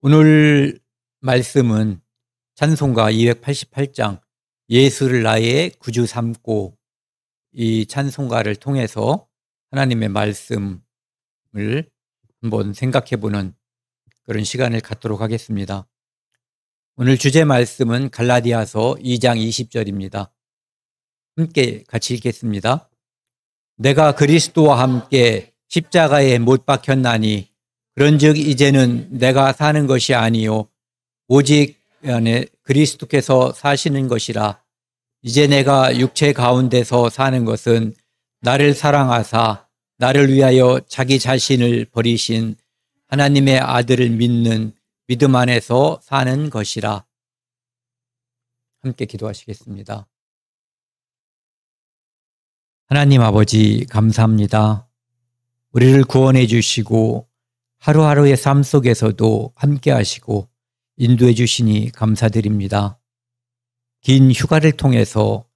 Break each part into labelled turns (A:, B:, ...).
A: 오늘 말씀은 찬송가 288장 예수를 나의 구주 삼고, 이 찬송가를 통해서 하나님의 말씀을 한번 생각해보는 그런 시간을 갖도록 하겠습니다. 오늘 주제 말씀은 갈라디아서 2장 20절입니다. 함께 같이 읽겠습니다. 내가 그리스도와 함께 십자가에 못 박혔나니 그런즉 이제는 내가 사는 것이 아니요 오직 안에 그리스도께서 사시는 것이라. 이제 내가 육체 가운데서 사는 것은 나를 사랑하사 나를 위하여 자기 자신을 버리신 하나님의 아들을 믿는 믿음 안에서 사는 것이라. 함께 기도하시겠습니다. 하나님 아버지, 감사합니다. 우리를 구원해 주시고 하루하루의 삶 속에서도 함께 하시고 인도해 주시니 감사드립니다. 긴 휴가를 통해서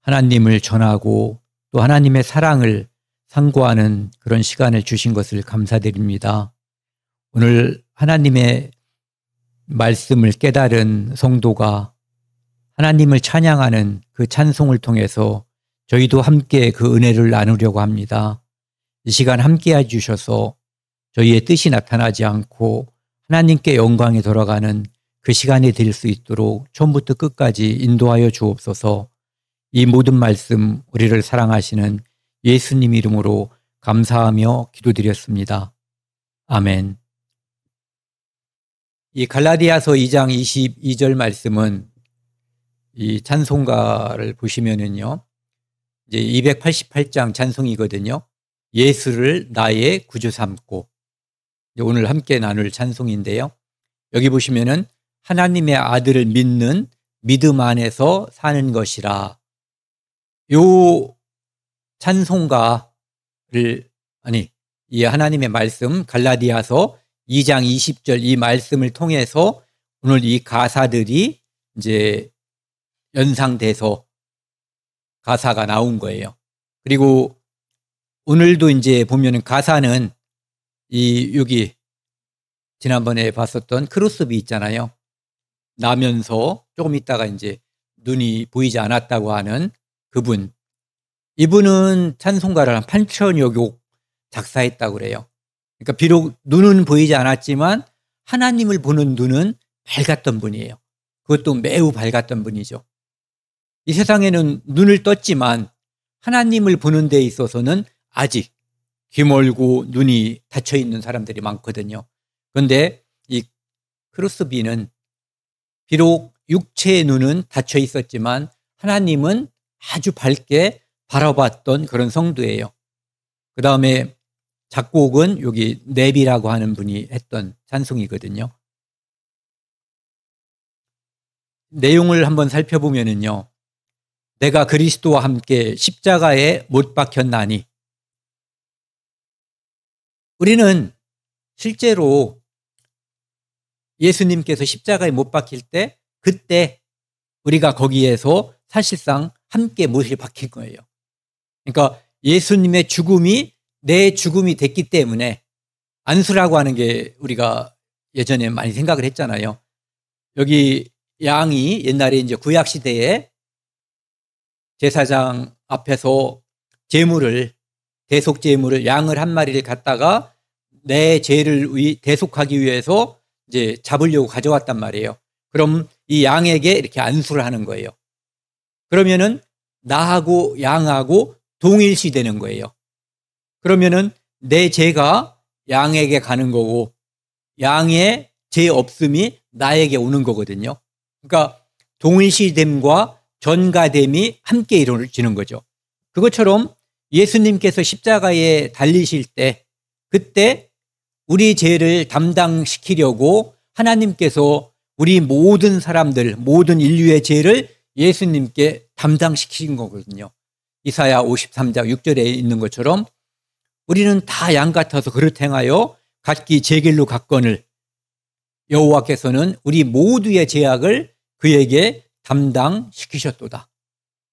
A: 하나님을 전하고 또 하나님의 사랑을 상고하는 그런 시간을 주신 것을 감사드립니다. 오늘 하나님의 말씀을 깨달은 성도가 하나님을 찬양하는 그 찬송을 통해서 저희도 함께 그 은혜를 나누려고 합니다. 이 시간 함께 해주셔서 저희의 뜻이 나타나지 않고 하나님께 영광이 돌아가는 그 시간이 될 수 있도록 처음부터 끝까지 인도하여 주옵소서. 이 모든 말씀 우리를 사랑하시는 예수님 이름으로 감사하며 기도드렸습니다. 아멘. 이 갈라디아서 2장 22절 말씀은 이 찬송가를 보시면은요, 이제 288장 찬송이거든요. 예수를 나의 구주 삼고, 오늘 함께 나눌 찬송인데요. 여기 보시면은 하나님의 아들을 믿는 믿음 안에서 사는 것이라. 요 찬송가를, 이 하나님의 말씀 갈라디아서 2장 20절 이 말씀을 통해서 오늘 이 가사들이 이제 연상돼서 가사가 나온 거예요. 그리고 오늘도 이제 보면은 가사는 여기 지난번에 봤었던 크로스비 있잖아요. 나면서 조금 있다가 이제 눈이 보이지 않았다고 하는 그분. 이분은 찬송가를 한 8,000여 곡 작사했다고 그래요. 그러니까 비록 눈은 보이지 않았지만 하나님을 보는 눈은 밝았던 분이에요. 그것도 매우 밝았던 분이죠. 이 세상에는 눈을 떴지만 하나님을 보는 데 있어서는 아직 귀멀고 눈이 닫혀 있는 사람들이 많거든요. 그런데 이 크로스비는 비록 육체의 눈은 닫혀 있었지만 하나님은 아주 밝게 바라봤던 그런 성도예요. 그 다음에 작곡은 여기 넵이라고 하는 분이 했던 찬송이거든요. 내용을 한번 살펴보면은요, 내가 그리스도와 함께 십자가에 못 박혔나니. 우리는 실제로 예수님께서 십자가에 못 박힐 때, 그때 우리가 거기에서 사실상 함께 못을 박힌 거예요. 그러니까 예수님의 죽음이 내 죽음이 됐기 때문에, 안수라고 하는 게 우리가 예전에 많이 생각을 했잖아요. 여기 양이 옛날에 이제 구약 시대에 제사장 앞에서 대속 제물을 양을 한 마리를 갖다가 내 죄를 대속하기 위해서 이제 잡으려고 가져왔단 말이에요. 그럼 이 양에게 이렇게 안수를 하는 거예요. 그러면은 나하고 양하고 동일시 되는 거예요. 그러면은 내 죄가 양에게 가는 거고 양의 죄 없음이 나에게 오는 거거든요. 그러니까 동일시됨과 전가됨이 함께 이루어지는 거죠. 그것처럼 예수님께서 십자가에 달리실 때, 그때 우리 죄를 담당시키려고 하나님께서 우리 모든 사람들, 모든 인류의 죄를 예수님께 담당시킨 거거든요. 이사야 53장 6절에 있는 것처럼 우리는 다 양 같아서 그릇 행하여 각기 제 길로 갔거늘 여호와께서는 우리 모두의 죄악을 그에게 담당시키셨도다.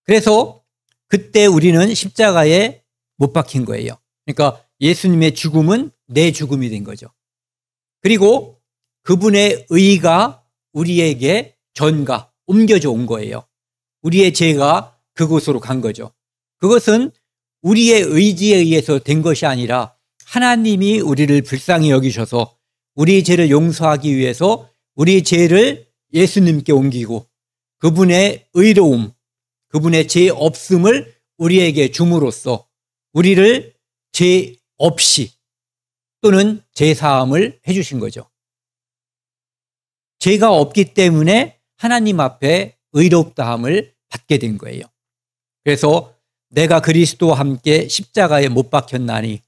A: 그래서 그때 우리는 십자가에 못 박힌 거예요. 그러니까 예수님의 죽음은 내 죽음이 된 거죠. 그리고 그분의 의가 우리에게 전가, 옮겨져 온 거예요. 우리의 죄가 그곳으로 간 거죠. 그것은 우리의 의지에 의해서 된 것이 아니라 하나님이 우리를 불쌍히 여기셔서 우리 죄를 용서하기 위해서 우리 죄를 예수님께 옮기고 그분의 의로움, 그분의 죄 없음을 우리에게 줌으로써 우리를 죄 없이 또는 죄 사함을 해주신 거죠. 죄가 없기 때문에 하나님 앞에 의롭다함을 받게 된 거예요. 그래서 내가 그리스도와 함께 십자가에 못 박혔나니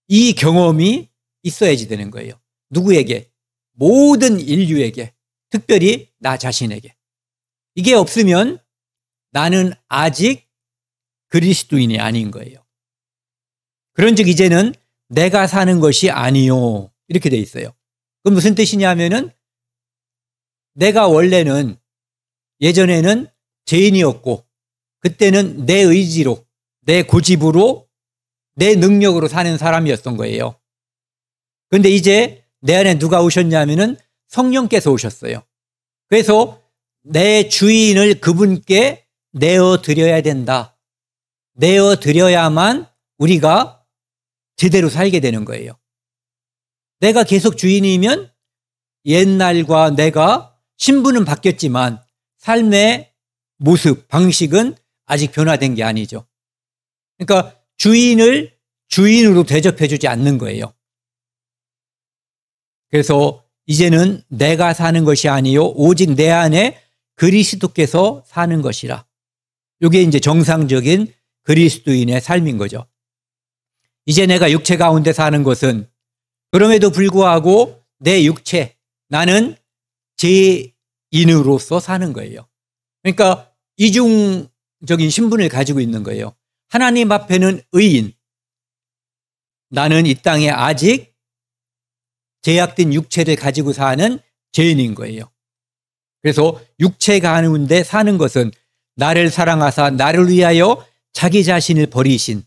A: 이 경험이 있어야지 되는 거예요. 누구에게? 모든 인류에게, 특별히 나 자신에게. 이게 없으면 나는 아직 그리스도인이 아닌 거예요. 그런즉 이제는 내가 사는 것이 아니요 이렇게 돼 있어요. 그럼 무슨 뜻이냐면은 내가 원래는 예전에는 죄인이었고 그때는 내 의지로, 내 고집으로, 내 능력으로 사는 사람이었던 거예요. 그런데 이제 내 안에 누가 오셨냐면은 성령께서 오셨어요. 그래서 내 주인을 그분께 내어드려야 된다. 내어드려야만 우리가 제대로 살게 되는 거예요. 내가 계속 주인이면 옛날과 내가 신분은 바뀌었지만 삶의 모습, 방식은 아직 변화된 게 아니죠. 그러니까 주인을 주인으로 대접해주지 않는 거예요. 그래서 이제는 내가 사는 것이 아니요 오직 내 안에 그리스도께서 사는 것이라. 이게 이제 정상적인 그리스도인의 삶인 거죠. 이제 내가 육체 가운데 사는 것은 그럼에도 불구하고 내 육체, 나는 죄인으로서 사는 거예요. 그러니까 이중적인 신분을 가지고 있는 거예요. 하나님 앞에는 의인, 나는 이 땅에 아직 죄악된 육체를 가지고 사는 죄인인 거예요. 그래서 육체 가운데 사는 것은 나를 사랑하사 나를 위하여 자기 자신을 버리신,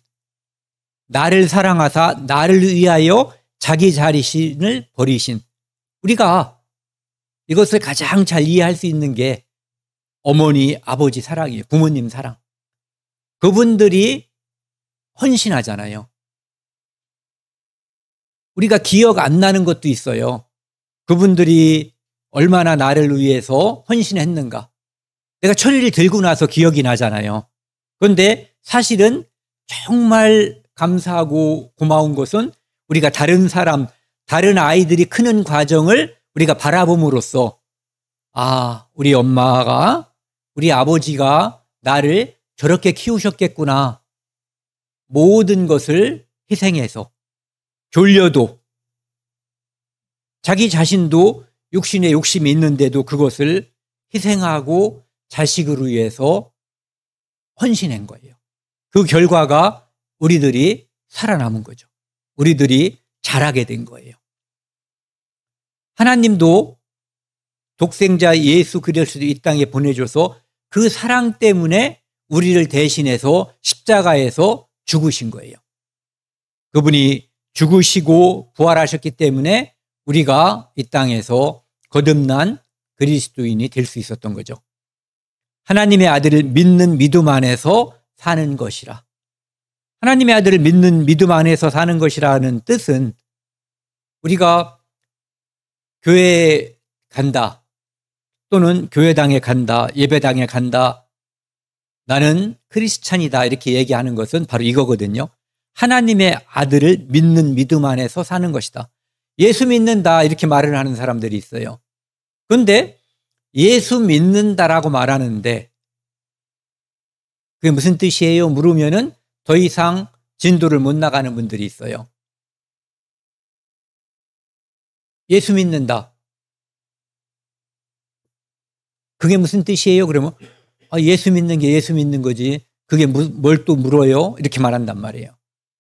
A: 나를 사랑하사 나를 위하여 자기 자신을 버리신, 우리가 이것을 가장 잘 이해할 수 있는 게 어머니, 아버지 사랑이에요. 부모님 사랑. 그분들이 헌신하잖아요. 우리가 기억 안 나는 것도 있어요. 그분들이 얼마나 나를 위해서 헌신했는가. 내가 천리를 들고 나서 기억이 나잖아요. 그런데 사실은 정말 감사하고 고마운 것은 우리가 다른 사람, 다른 아이들이 크는 과정을 우리가 바라봄으로써 아, 우리 엄마가, 우리 아버지가 나를 저렇게 키우셨겠구나. 모든 것을 희생해서 졸려도 자기 자신도 육신에 욕심이 있는데도 그것을 희생하고 자식을 위해서 헌신한 거예요. 그 결과가 우리들이 살아남은 거죠. 우리들이 자라게 된 거예요. 하나님도 독생자 예수 그리스도를 이 땅에 보내줘서 그 사랑 때문에 우리를 대신해서 십자가에서 죽으신 거예요. 그분이 죽으시고 부활하셨기 때문에 우리가 이 땅에서 거듭난 그리스도인이 될 수 있었던 거죠. 하나님의 아들을 믿는 믿음 안에서 사는 것이라. 하나님의 아들을 믿는 믿음 안에서 사는 것이라는 뜻은 우리가 교회에 간다 또는 교회당에 간다, 예배당에 간다, 나는 크리스찬이다 이렇게 얘기하는 것은 바로 이거거든요. 하나님의 아들을 믿는 믿음 안에서 사는 것이다. 예수 믿는다 이렇게 말을 하는 사람들이 있어요. 그런데 예수 믿는다라고 말하는데 그게 무슨 뜻이에요? 물으면은 더 이상 진도를 못 나가는 분들이 있어요. 예수 믿는다. 그게 무슨 뜻이에요? 그러면 예수 믿는 게 예수 믿는 거지. 그게 뭘 또 물어요? 이렇게 말한단 말이에요.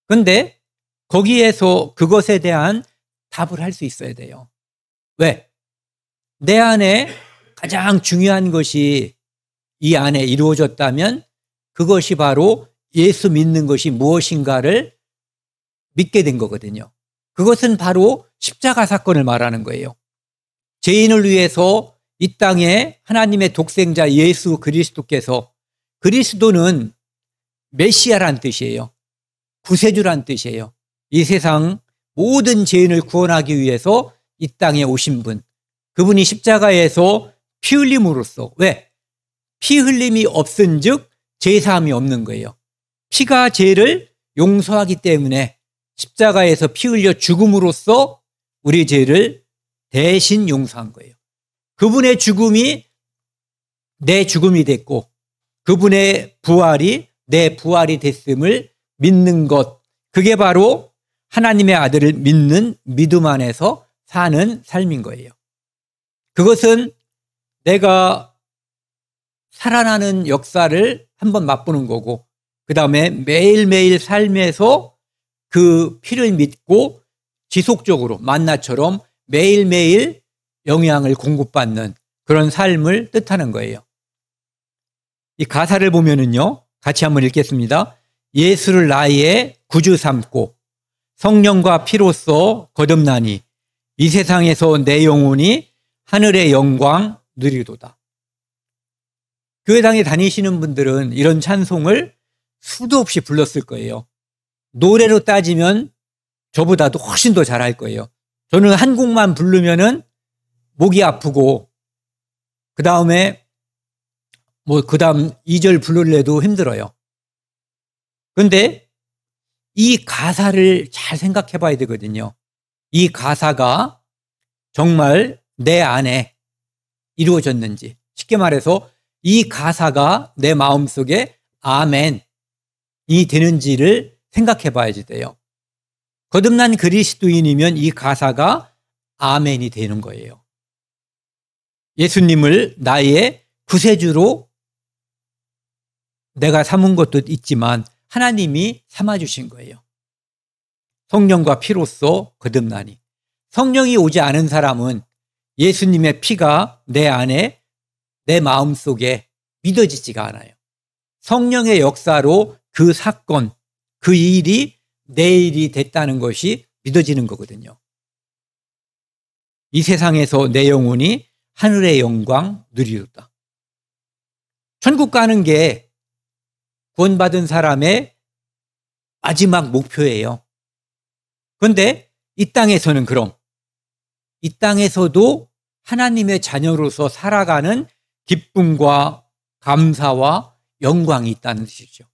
A: 그런데 거기에서 그것에 대한 답을 할 수 있어야 돼요. 왜? 내 안에 가장 중요한 것이 이 안에 이루어졌다면 그것이 바로 예수 믿는 것이 무엇인가를 믿게 된 거거든요. 그것은 바로 십자가 사건을 말하는 거예요. 죄인을 위해서 이 땅에 하나님의 독생자 예수 그리스도께서, 그리스도는 메시아란 뜻이에요. 구세주란 뜻이에요. 이 세상 모든 죄인을 구원하기 위해서 이 땅에 오신 분, 그분이 십자가에서 피 흘림으로써, 왜? 피 흘림이 없은 즉 죄사함이 없는 거예요. 피가 죄를 용서하기 때문에 십자가에서 피 흘려 죽음으로써 우리 죄를 대신 용서한 거예요. 그분의 죽음이 내 죽음이 됐고 그분의 부활이 내 부활이 됐음을 믿는 것, 그게 바로 하나님의 아들을 믿는 믿음 안에서 사는 삶인 거예요. 그것은 내가 살아나는 역사를 한번 맛보는 거고, 그 다음에 매일매일 삶에서 그 피를 믿고 지속적으로 만나처럼 매일매일 영향을 공급받는 그런 삶을 뜻하는 거예요. 이 가사를 보면은요, 같이 한번 읽겠습니다. 예수를 나의 구주 삼고 성령과 피로써 거듭나니 이 세상에서 내 영혼이 하늘의 영광 누리도다. 교회당에 다니시는 분들은 이런 찬송을 수도 없이 불렀을 거예요. 노래로 따지면 저보다도 훨씬 더 잘할 거예요. 저는 한 곡만 부르면은 목이 아프고 그 다음에 그 다음 2절 부르려도 힘들어요. 그런데 이 가사를 잘 생각해 봐야 되거든요. 이 가사가 정말 내 안에 이루어졌는지, 쉽게 말해서 이 가사가 내 마음속에 아멘이 되는지를 생각해 봐야지 돼요. 거듭난 그리스도인이면 이 가사가 아멘이 되는 거예요. 예수님을 나의 구세주로 내가 삼은 것도 있지만 하나님이 삼아주신 거예요. 성령과 피로써 거듭나니. 성령이 오지 않은 사람은 예수님의 피가 내 안에, 내 마음속에 믿어지지가 않아요. 성령의 역사로 그 사건, 그 일이 내 일이 됐다는 것이 믿어지는 거거든요. 이 세상에서 내 영혼이 하늘의 영광 누리도다. 천국 가는 게 구원받은 사람의 마지막 목표예요. 그런데 이 땅에서는 그럼 이 땅에서도 하나님의 자녀로서 살아가는 기쁨과 감사와 영광이 있다는 뜻이죠.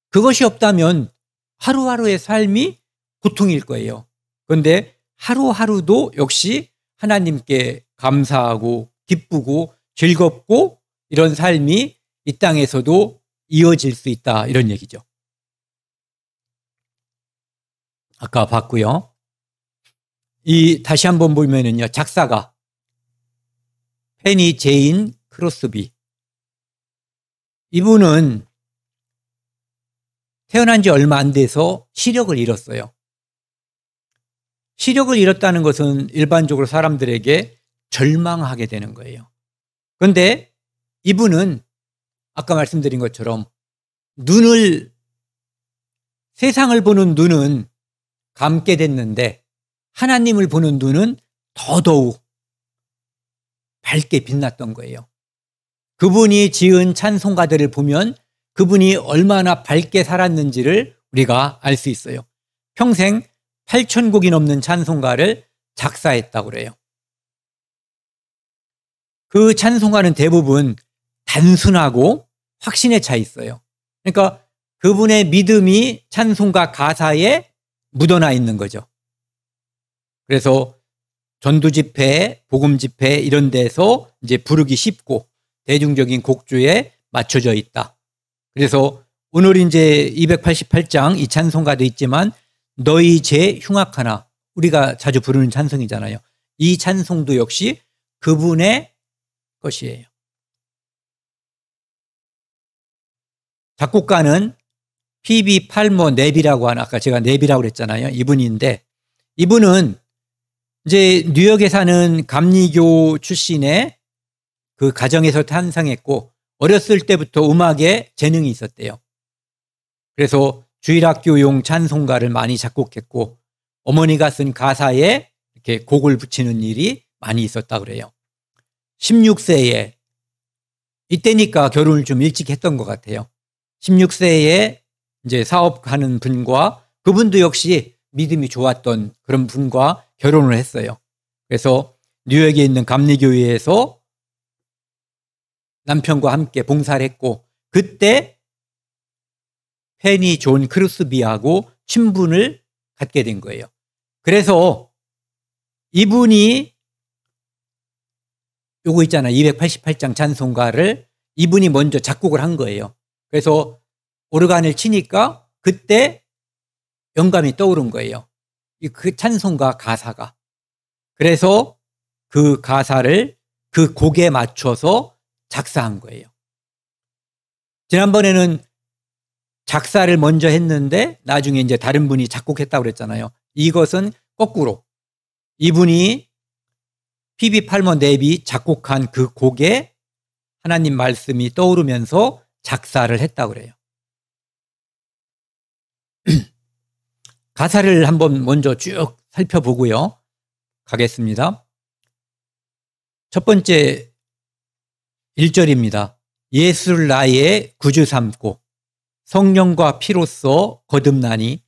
A: 그것이 없다면 하루하루의 삶이 고통일 거예요. 그런데 하루하루도 역시 하나님께 감사하고 기쁘고 즐겁고 이런 삶이 이 땅에서도 이어질 수 있다, 이런 얘기죠. 아까 봤고요. 다시 한번 보면은요, 작사가 페니 제인 크로스비. 이분은 태어난 지 얼마 안 돼서 시력을 잃었어요. 시력을 잃었다는 것은 일반적으로 사람들에게 절망하게 되는 거예요. 그런데 이분은 아까 말씀드린 것처럼 세상을 보는 눈은 감게 됐는데 하나님을 보는 눈은 더더욱 밝게 빛났던 거예요. 그분이 지은 찬송가들을 보면 그분이 얼마나 밝게 살았는지를 우리가 알 수 있어요. 평생 8,000곡이 넘는 찬송가를 작사했다고 그래요. 그 찬송가는 대부분 단순하고 확신에 차 있어요. 그러니까 그분의 믿음이 찬송가 가사에 묻어나 있는 거죠. 그래서 전도 집회, 복음 집회 이런 데서 이제 부르기 쉽고 대중적인 곡조에 맞춰져 있다. 그래서 오늘 이제 288장 이 찬송가도 있지만 너희 죄 흉악하나, 우리가 자주 부르는 찬송이잖아요. 이 찬송도 역시 그분의 것이에요. 작곡가는 피비 팔머 넵이라고 하는, 아까 제가 넵이라고 그랬잖아요. 이분인데, 이분은 이제 뉴욕에 사는 감리교 출신의 그 가정에서 탄생했고 어렸을 때부터 음악에 재능이 있었대요. 그래서 주일학교용 찬송가를 많이 작곡했고 어머니가 쓴 가사에 이렇게 곡을 붙이는 일이 많이 있었다 그래요. 16세에 이때니까 결혼을 좀 일찍 했던 것 같아요. 16세에 이제 사업하는 분과 그분도 역시 믿음이 좋았던 그런 분과 결혼을 했어요. 그래서 뉴욕에 있는 감리교회에서 남편과 함께 봉사를 했고 그때 펜이 존 크루스비하고 친분을 갖게 된 거예요. 그래서 이분이 요거 있잖아요. 288장 찬송가를 이분이 먼저 작곡을 한 거예요. 그래서 오르간을 치니까 그때 영감이 떠오른 거예요. 그 찬송가 가사가. 그래서 그 가사를 그 곡에 맞춰서 작사한 거예요. 지난번에는 작사를 먼저 했는데 나중에 이제 다른 분이 작곡했다고 그랬잖아요. 이것은 거꾸로 이분이 피비 팔머 넵이 작곡한 그 곡에 하나님 말씀이 떠오르면서 작사를 했다고 그래요. 가사를 한번 먼저 쭉 살펴보고요. 가겠습니다. 첫 번째 1절입니다. 예수를 나의 구주 삼고 성령과 피로써 거듭나니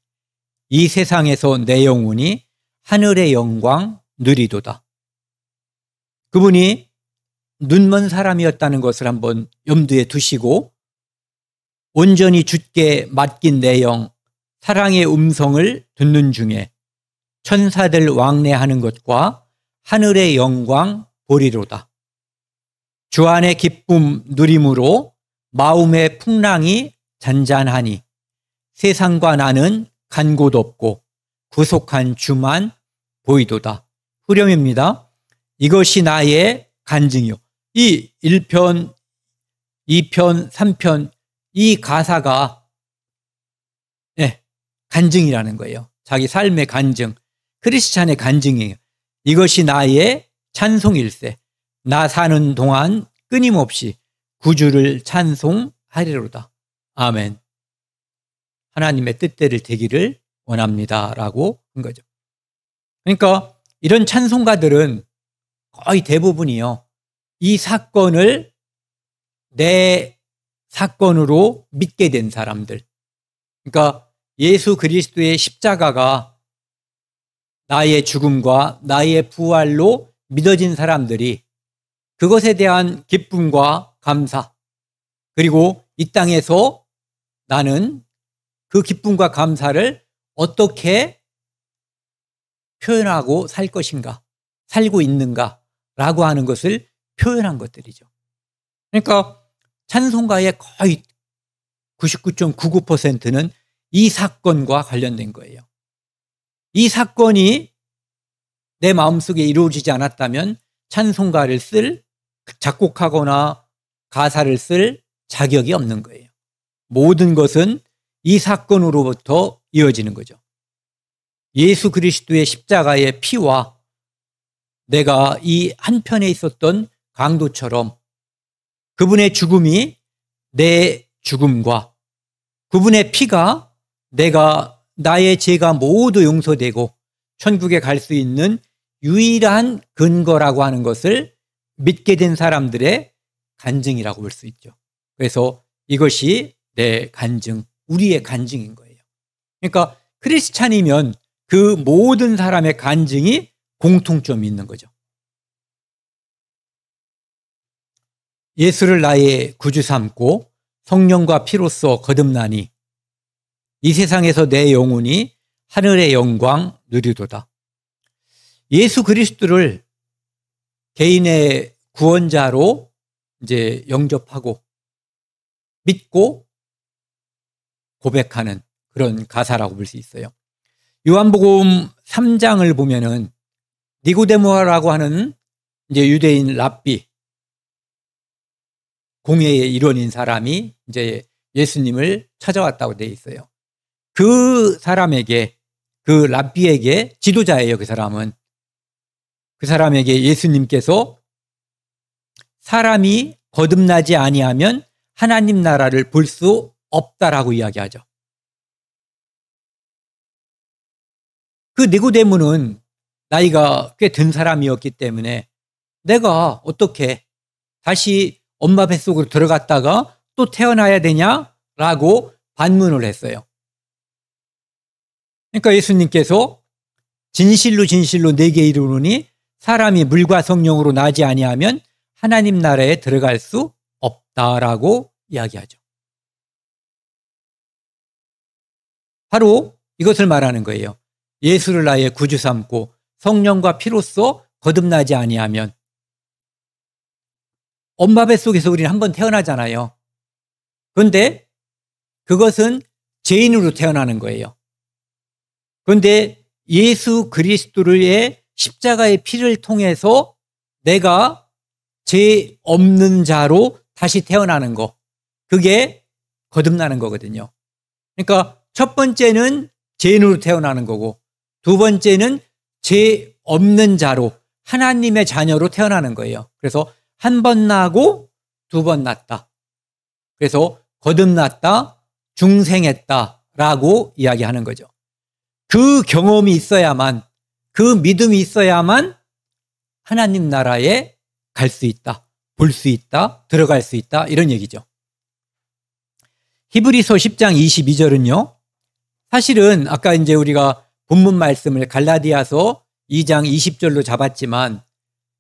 A: 이 세상에서 내 영혼이 하늘의 영광 누리도다. 그분이 눈먼 사람이었다는 것을 한번 염두에 두시고 온전히 주께 맡긴 내 영 사랑의 음성을 듣는 중에 천사들 왕래하는 것과 하늘의 영광 보리로다. 주 안의 기쁨 누림으로 마음의 풍랑이 잔잔하니 세상과 나는 간 곳 없고 구속한 주만 보이도다. 후렴입니다. 이것이 나의 간증이요. 이 1편, 2편, 3편 이 가사가 간증이라는 거예요. 자기 삶의 간증, 크리스찬의 간증이에요. 이것이 나의 찬송일세. 나 사는 동안 끊임없이 구주를 찬송하리로다. 아멘. 하나님의 뜻대로 되기를 원합니다라고 한 거죠. 그러니까 이런 찬송가들은 거의 대부분이요. 이 사건을 내 사건으로 믿게 된 사람들. 그러니까 예수 그리스도의 십자가가 나의 죽음과 나의 부활로 믿어진 사람들이 그것에 대한 기쁨과 감사 그리고 이 땅에서 나는 그 기쁨과 감사를 어떻게 표현하고 살 것인가, 살고 있는가라고 하는 것을 표현한 것들이죠. 그러니까 찬송가의 거의 99.99%는 이 사건과 관련된 거예요. 이 사건이 내 마음속에 이루어지지 않았다면 찬송가를 작곡하거나 가사를 쓸 자격이 없는 거예요. 모든 것은 이 사건으로부터 이어지는 거죠. 예수 그리스도의 십자가의 피와 내가 이 한편에 있었던 강도처럼 그분의 죽음이 내 죽음과 그분의 피가 나의 죄가 모두 용서되고 천국에 갈 수 있는 유일한 근거라고 하는 것을 믿게 된 사람들의 간증이라고 볼 수 있죠. 그래서 이것이 내 간증, 우리의 간증인 거예요. 그러니까 크리스찬이면 그 모든 사람의 간증이 공통점이 있는 거죠. 예수를 나의 구주 삼고 성령과 피로써 거듭나니 이 세상에서 내 영혼이 하늘의 영광 누리도다. 예수 그리스도를 개인의 구원자로 이제 영접하고 믿고 고백하는 그런 가사라고 볼 수 있어요. 요한복음 3장을 보면은 니고데모라고 하는 이제 유대인 랍비 공회의 일원인 사람이 이제 예수님을 찾아왔다고 되어 있어요. 그 사람에게, 그 랍비에게 지도자예요. 그 사람은. 그 사람에게 예수님께서 사람이 거듭나지 아니하면 하나님 나라를 볼 수 없다라고 이야기하죠. 그 니고데모는 나이가 꽤 든 사람이었기 때문에 내가 어떻게 다시 엄마 뱃속으로 들어갔다가 또 태어나야 되냐라고 반문을 했어요. 그러니까 예수님께서 진실로 진실로 내게 이르노니 사람이 물과 성령으로 나지 아니하면 하나님 나라에 들어갈 수 없다라고 이야기하죠. 바로 이것을 말하는 거예요. 예수를 나의 구주 삼고 성령과 피로써 거듭나지 아니하면, 엄마 뱃속에서 우리는 한번 태어나잖아요. 그런데 그것은 죄인으로 태어나는 거예요. 그런데 예수 그리스도의 십자가의 피를 통해서 내가 죄 없는 자로 다시 태어나는 거, 그게 거듭나는 거거든요. 그러니까 첫 번째는 죄인으로 태어나는 거고, 두 번째는 죄 없는 자로 하나님의 자녀로 태어나는 거예요. 그래서 한 번 나고 두 번 났다. 그래서 거듭났다, 중생했다라고 이야기하는 거죠. 그 경험이 있어야만, 그 믿음이 있어야만 하나님 나라에 갈 수 있다, 볼 수 있다, 들어갈 수 있다, 이런 얘기죠. 히브리서 10장 22절은요. 사실은 아까 이제 우리가 본문 말씀을 갈라디아서 2장 20절로 잡았지만,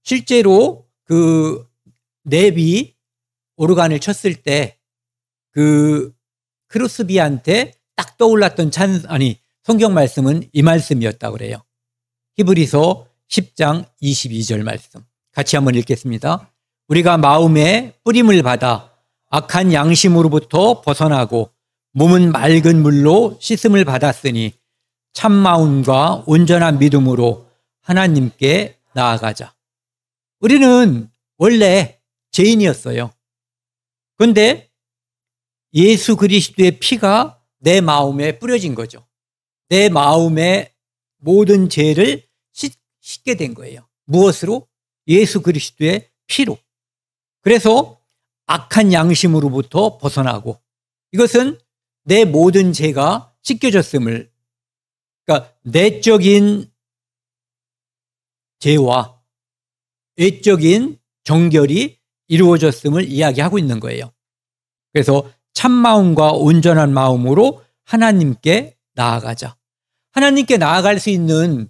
A: 실제로 그 렙이 오르간을 쳤을 때 그 크로스비한테 딱 떠올랐던 성경 말씀은 이 말씀이었다고 그래요. 히브리서 10장 22절 말씀. 같이 한번 읽겠습니다. 우리가 마음에 뿌림을 받아 악한 양심으로부터 벗어나고 몸은 맑은 물로 씻음을 받았으니 참 마음과 온전한 믿음으로 하나님께 나아가자. 우리는 원래 죄인이었어요. 그런데 예수 그리스도의 피가 내 마음에 뿌려진 거죠. 내 마음의 모든 죄를 씻게 된 거예요. 무엇으로? 예수 그리스도의 피로. 그래서 악한 양심으로부터 벗어나고, 이것은 내 모든 죄가 씻겨졌음을, 그러니까 내적인 죄와 외적인 정결이 이루어졌음을 이야기하고 있는 거예요. 그래서 참마음과 온전한 마음으로 하나님께 나아가자. 하나님께 나아갈 수 있는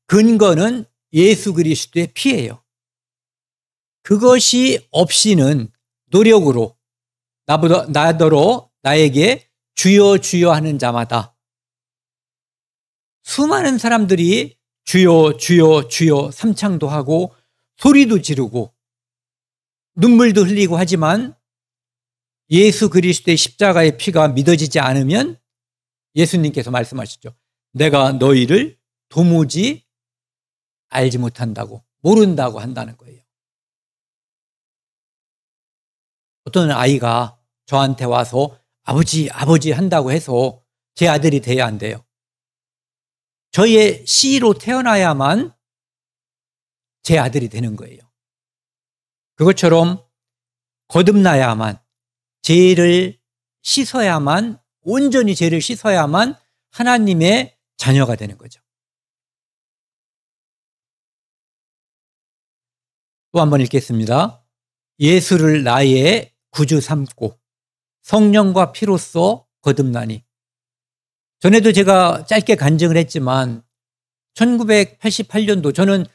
A: 근거는 예수 그리스도의 피예요. 그것이 없이는 노력으로 나더러 나에게 주여 주여 하는 자마다, 수많은 사람들이 주여 주여 주여 삼창도 하고 소리도 지르고 눈물도 흘리고 하지만 예수 그리스도의 십자가의 피가 믿어지지 않으면 예수님께서 말씀하셨죠. 내가 너희를 도무지 알지 못한다고, 모른다고 한다는 거예요. 어떤 아이가 저한테 와서 아버지, 아버지 한다고 해서 제 아들이 돼야 안 돼요. 저의 씨로 태어나야만 제 아들이 되는 거예요. 그것처럼 거듭나야만, 죄를 씻어야만, 온전히 죄를 씻어야만 하나님의 자녀가 되는 거죠. 또 한번 읽겠습니다. 예수를 나의 구주 삼고 성령과 피로써 거듭나니. 전에도 제가 짧게 간증을 했지만 1988년도, 저는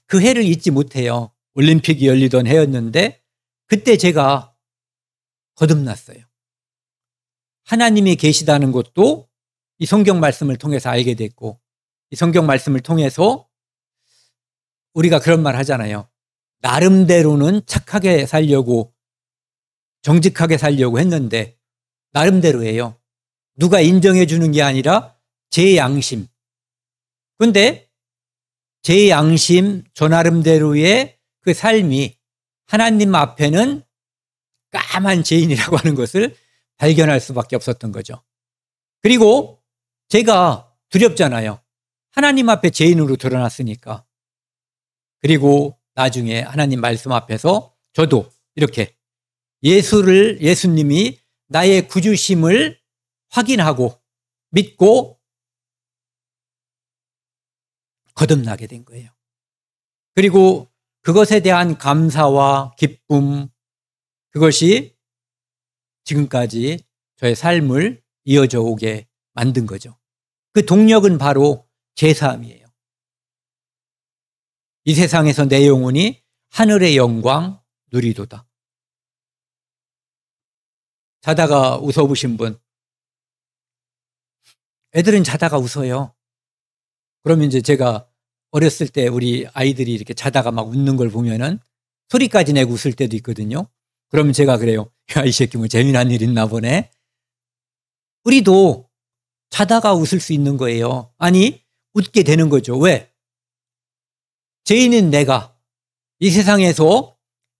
A: 그 해를 잊지 못해요. 올림픽이 열리던 해였는데 그때 제가 거듭났어요. 하나님이 계시다는 것도 이 성경 말씀을 통해서 알게 됐고, 이 성경 말씀을 통해서 우리가 그런 말 하잖아요. 나름대로는 착하게 살려고, 정직하게 살려고 했는데 나름대로예요. 누가 인정해 주는 게 아니라 제 양심. 그런데 제 양심, 저 나름대로의 그 삶이 하나님 앞에는 까만 죄인이라고 하는 것을 발견할 수밖에 없었던 거죠. 그리고 제가 두렵잖아요. 하나님 앞에 죄인으로 드러났으니까. 그리고 나중에 하나님 말씀 앞에서 저도 이렇게 예수님이 나의 구주심을 확인하고 믿고 거듭나게 된 거예요. 그리고 그것에 대한 감사와 기쁨, 그것이 지금까지 저의 삶을 이어져 오게 만든 거죠. 그 동력은 바로 제사함이에요. 이 세상에서 내 영혼이 하늘의 영광 누리도다. 자다가 웃어보신 분, 애들은 자다가 웃어요. 그러면 이제 제가 어렸을 때 우리 아이들이 이렇게 자다가 막 웃는 걸 보면은 소리까지 내고 웃을 때도 있거든요. 그러면 제가 그래요. 야, 이 새끼 뭐 재미난 일 있나 보네. 우리도 자다가 웃을 수 있는 거예요. 아니, 웃게 되는 거죠. 왜? 죄인인 내가 이 세상에서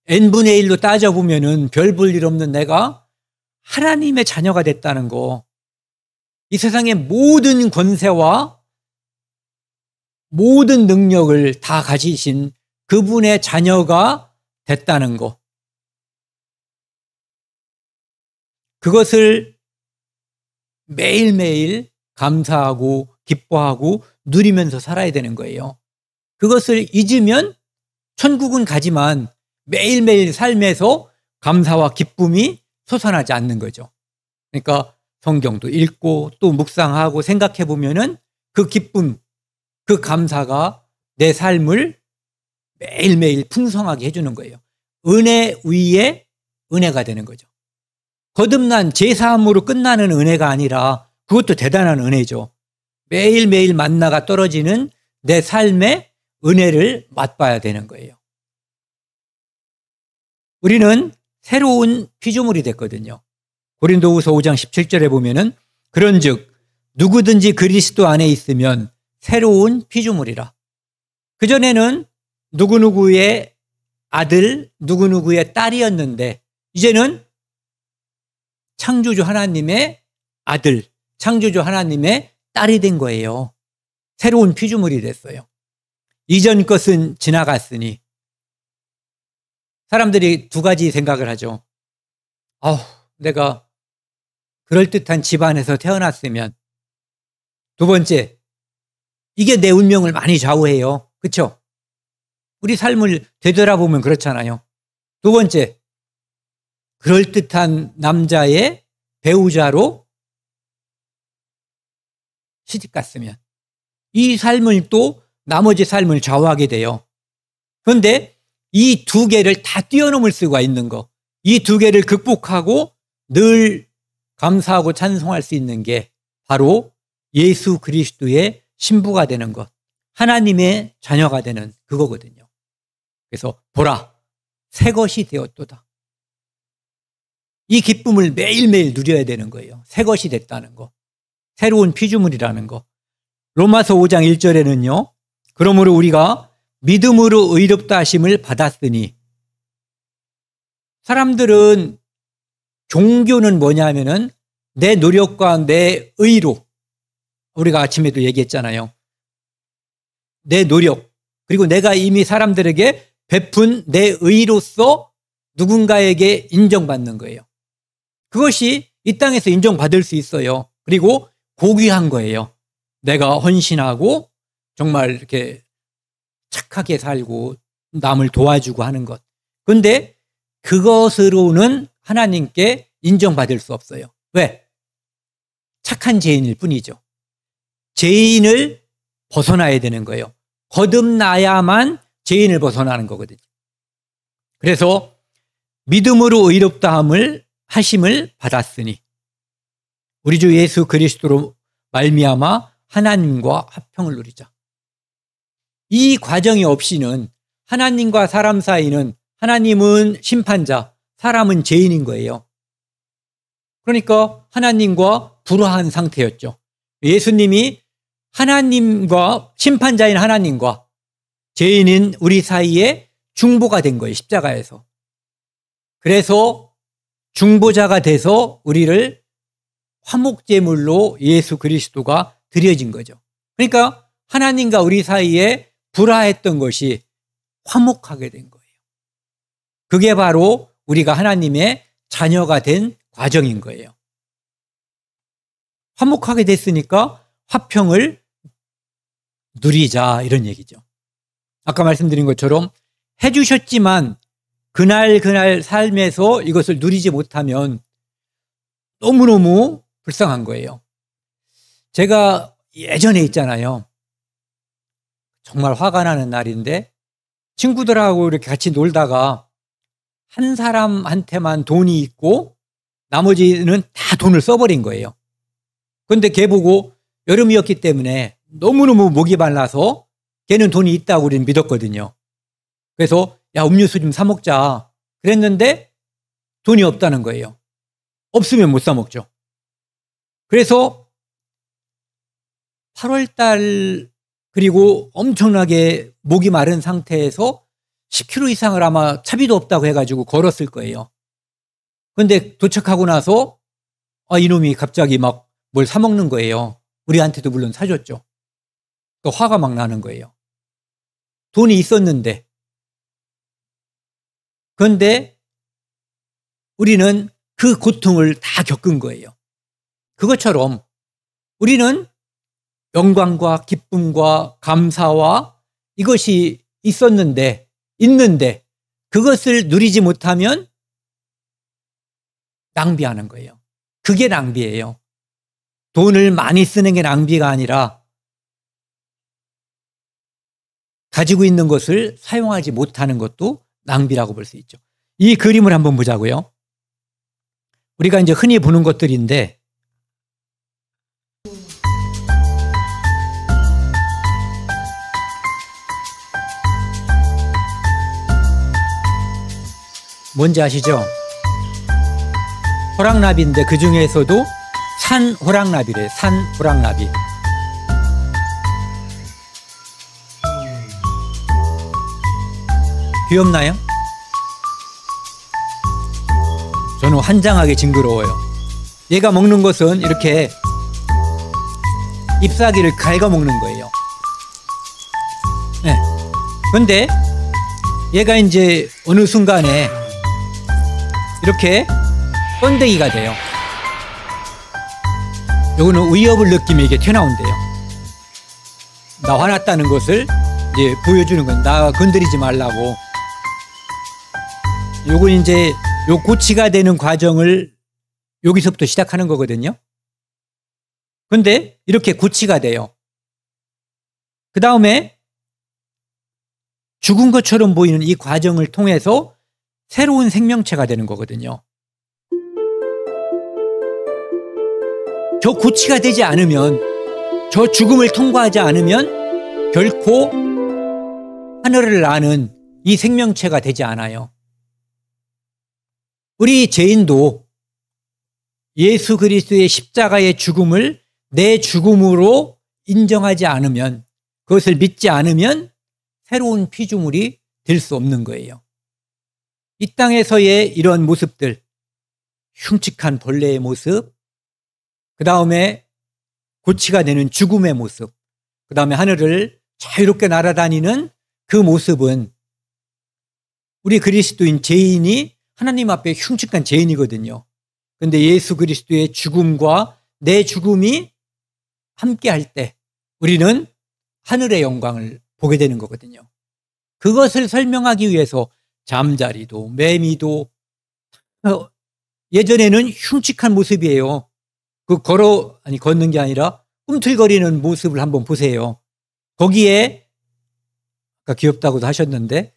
A: n분의 1로 따져보면은 별 볼 일 없는 내가 하나님의 자녀가 됐다는 거. 이 세상의 모든 권세와 모든 능력을 다 가지신 그분의 자녀가 됐다는 거. 그것을 매일매일 감사하고 기뻐하고 누리면서 살아야 되는 거예요. 그것을 잊으면 천국은 가지만 매일매일 삶에서 감사와 기쁨이 솟아나지 않는 거죠. 그러니까 성경도 읽고 또 묵상하고 생각해 보면은 그 기쁨, 그 감사가 내 삶을 매일매일 풍성하게 해주는 거예요. 은혜 위에 은혜가 되는 거죠. 거듭난 제사함으로 끝나는 은혜가 아니라 그것도 대단한 은혜죠. 매일매일 만나가 떨어지는 내 삶의 은혜를 맛봐야 되는 거예요. 우리는 새로운 피조물이 됐거든요. 고린도후서 5장 17절에 보면은 그런즉 누구든지 그리스도 안에 있으면 새로운 피조물이라. 그전에는 누구누구의 아들, 누구누구의 딸이었는데 이제는 창조주 하나님의 아들, 창조주 하나님의 딸이 된 거예요. 새로운 피조물이 됐어요. 이전 것은 지나갔으니. 사람들이 두 가지 생각을 하죠. 내가 그럴듯한 집안에서 태어났으면. 두 번째, 이게 내 운명을 많이 좌우해요. 그렇죠? 우리 삶을 되돌아보면 그렇잖아요. 두 번째, 그럴듯한 남자의 배우자로 시집갔으면 이 삶을 또 나머지 삶을 좌우하게 돼요. 그런데 이 두 개를 다 뛰어넘을 수가 있는 거, 이 두 개를 극복하고 늘 감사하고 찬송할 수 있는 게 바로 예수 그리스도의 신부가 되는 것, 하나님의 자녀가 되는 그거거든요. 그래서 보라, 새 것이 되었도다. 이 기쁨을 매일매일 누려야 되는 거예요. 새 것이 됐다는 거, 새로운 피조물이라는 거. 로마서 5장 1절에는요. 그러므로 우리가 믿음으로 의롭다 하심을 받았으니. 사람들은 종교는 뭐냐면은 내 노력과 내 의로, 우리가 아침에도 얘기했잖아요. 내 노력, 그리고 내가 이미 사람들에게 베푼 내 의로서 누군가에게 인정받는 거예요. 그것이 이 땅에서 인정받을 수 있어요. 그리고 고귀한 거예요. 내가 헌신하고 정말 이렇게 착하게 살고 남을 도와주고 하는 것. 그런데 그것으로는 하나님께 인정받을 수 없어요. 왜? 착한 죄인일 뿐이죠. 죄인을 벗어나야 되는 거예요. 거듭나야만 죄인을 벗어나는 거거든요. 그래서 믿음으로 의롭다 하심을 받았으니 우리 주 예수 그리스도로 말미암아 하나님과 화평을 누리자. 이 과정이 없이는 하나님과 사람 사이는 하나님은 심판자, 사람은 죄인인 거예요. 그러니까 하나님과 불화한 상태였죠. 예수님이 하나님과 심판자인 하나님과 죄인인 우리 사이에 중보가 된 거예요. 십자가에서. 그래서 중보자가 돼서 우리를 화목제물로 예수 그리스도가 드려진 거죠. 그러니까 하나님과 우리 사이에 불화했던 것이 화목하게 된 거예요. 그게 바로 우리가 하나님의 자녀가 된 과정인 거예요. 화목하게 됐으니까 화평을 누리자 이런 얘기죠. 아까 말씀드린 것처럼 해주셨지만 그날 삶에서 이것을 누리지 못하면 너무너무 불쌍한 거예요. 제가 예전에 있잖아요. 정말 화가 나는 날인데 친구들하고 이렇게 같이 놀다가 한 사람한테만 돈이 있고 나머지는 다 돈을 써버린 거예요. 그런데 걔 보고 여름이었기 때문에 너무너무 목이 말라서 걔는 돈이 있다고 우리는 믿었거든요. 그래서 야, 음료수 좀 사 먹자 그랬는데 돈이 없다는 거예요. 없으면 못 사 먹죠. 그래서 8월 달 그리고 엄청나게 목이 마른 상태에서 10km 이상을 아마 차비도 없다고 해가지고 걸었을 거예요. 그런데 도착하고 나서 이놈이 갑자기 막 뭘 사 먹는 거예요. 우리한테도 물론 사줬죠. 그러니까 화가 막 나는 거예요. 돈이 있었는데. 그런데 우리는 그 고통을 다 겪은 거예요. 그것처럼 우리는 영광과 기쁨과 감사와 이것이 있는데 그것을 누리지 못하면 낭비하는 거예요. 그게 낭비예요. 돈을 많이 쓰는 게 낭비가 아니라 가지고 있는 것을 사용하지 못하는 것도 낭비라고 볼 수 있죠. 이 그림을 한번 보자고요. 우리가 이제 흔히 보는 것들인데 뭔지 아시죠? 호랑나비인데 그 중에서도 산 호랑나비래요. 산 호랑나비. 귀엽나요? 저는 환장하게 징그러워요. 얘가 먹는 것은 이렇게 잎사귀를 갉아먹는 거예요. 네. 그런데 얘가 이제 어느 순간에 이렇게 번데기가 돼요. 요거는 위협을 느끼면 이게 튀어나온대요. 나 화났다는 것을 이제 보여주는 건 나 건드리지 말라고. 요건 이제 요 고치가 되는 과정을 여기서부터 시작하는 거거든요. 그런데 이렇게 고치가 돼요. 그 다음에 죽은 것처럼 보이는 이 과정을 통해서 새로운 생명체가 되는 거거든요. 저 고치가 되지 않으면, 저 죽음을 통과하지 않으면 결코 하늘을 나는 이 생명체가 되지 않아요. 우리 죄인도 예수 그리스도의 십자가의 죽음을 내 죽음으로 인정하지 않으면, 그것을 믿지 않으면 새로운 피조물이 될 수 없는 거예요. 이 땅에서의 이런 모습들, 흉측한 벌레의 모습, 그 다음에 고치가 되는 죽음의 모습, 그 다음에 하늘을 자유롭게 날아다니는 그 모습은 우리 그리스도인 죄인이 하나님 앞에 흉측한 죄인이거든요. 그런데 예수 그리스도의 죽음과 내 죽음이 함께 할 때 우리는 하늘의 영광을 보게 되는 거거든요. 그것을 설명하기 위해서 잠자리도 매미도 예전에는 흉측한 모습이에요. 걷는 게 아니라 꿈틀거리는 모습을 한번 보세요. 거기에 아까 귀엽다고도 하셨는데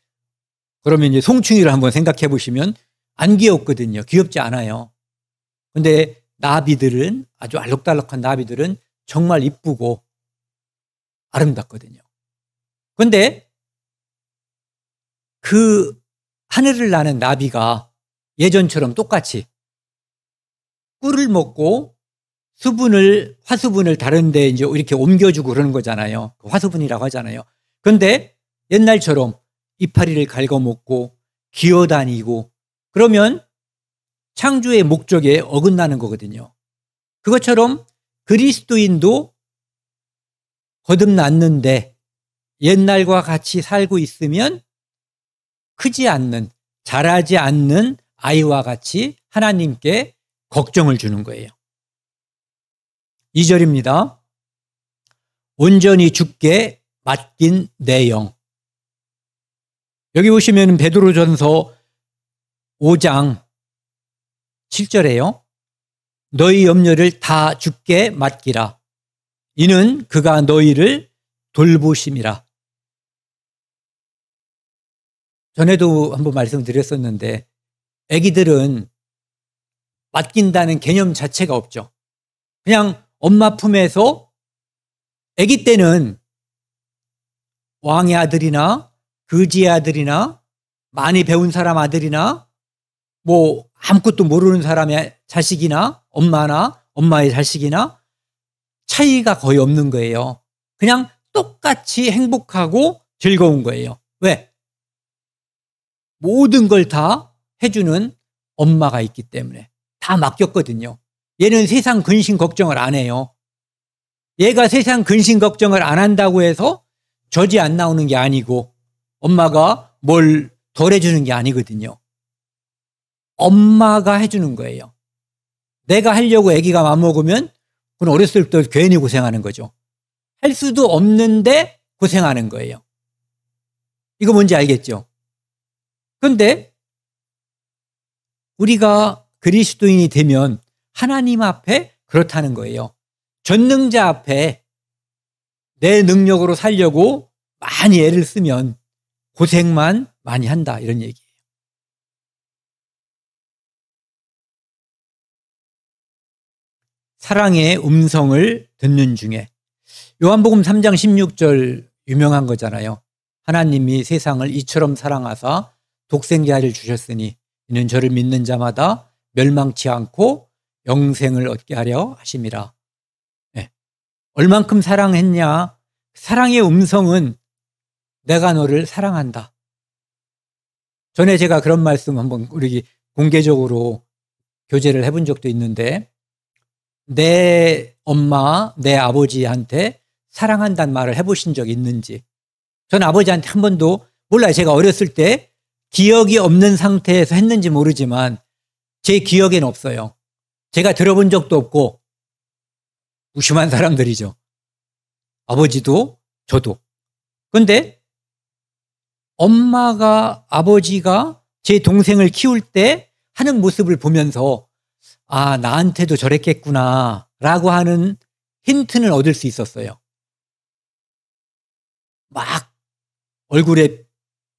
A: 그러면 이제 송충이를 한번 생각해 보시면 안 귀엽거든요. 귀엽지 않아요. 근데 나비들은, 아주 알록달록한 나비들은 정말 이쁘고 아름답거든요. 그런데 그 하늘을 나는 나비가 예전처럼 똑같이 꿀을 먹고 화수분을 다른 데 이제 이렇게 옮겨주고 그러는 거잖아요. 화수분이라고 하잖아요. 그런데 옛날처럼 이파리를 갉아먹고 기어다니고 그러면 창조의 목적에 어긋나는 거거든요. 그것처럼 그리스도인도 거듭났는데 옛날과 같이 살고 있으면 크지 않는, 자라지 않는 아이와 같이 하나님께 걱정을 주는 거예요. 2절입니다. 온전히 주께 맡긴 내 영. 여기 보시면 베드로전서 5장 7절에요. 너희 염려를 다 주께 맡기라. 이는 그가 너희를 돌보심이라. 전에도 한번 말씀드렸었는데 아기들은 맡긴다는 개념 자체가 없죠. 그냥 엄마 품에서 아기 때는 왕의 아들이나 거지의 아들이나 많이 배운 사람 아들이나 뭐 아무것도 모르는 사람의 자식이나 엄마나 엄마의 자식이나 차이가 거의 없는 거예요. 그냥 똑같이 행복하고 즐거운 거예요. 왜? 모든 걸 다 해주는 엄마가 있기 때문에 다 맡겼거든요. 얘는 세상 근심 걱정을 안 해요. 얘가 세상 근심 걱정을 안 한다고 해서 젖이 안 나오는 게 아니고 엄마가 뭘 덜 해주는 게 아니거든요. 엄마가 해주는 거예요. 내가 하려고 아기가 맘먹으면 그건 어렸을 때 괜히 고생하는 거죠. 할 수도 없는데 고생하는 거예요. 이거 뭔지 알겠죠? 그런데 우리가 그리스도인이 되면 하나님 앞에 그렇다는 거예요. 전능자 앞에 내 능력으로 살려고 많이 애를 쓰면 고생만 많이 한다, 이런 얘기예요. 사랑의 음성을 듣는 중에 요한복음 3장 16절 유명한 거잖아요. 하나님이 세상을 이처럼 사랑하사 독생자를 주셨으니 이는 저를 믿는 자마다 멸망치 않고 영생을 얻게 하려 하심이라. 네. 얼만큼 사랑했냐? 사랑의 음성은 내가 너를 사랑한다. 전에 제가 그런 말씀 한번 우리 공개적으로 교제를 해본 적도 있는데 내 엄마, 내 아버지한테 사랑한다는 말을 해보신 적 있는지. 전 아버지한테 한 번도 몰라요. 제가 어렸을 때 기억이 없는 상태에서 했는지 모르지만 제 기억에는 없어요. 제가 들어본 적도 없고 무심한 사람들이죠. 아버지도 저도. 그런데 엄마가 아버지가 제 동생을 키울 때 하는 모습을 보면서 아, 나한테도 저랬겠구나 라고 하는 힌트는 얻을 수 있었어요. 막 얼굴에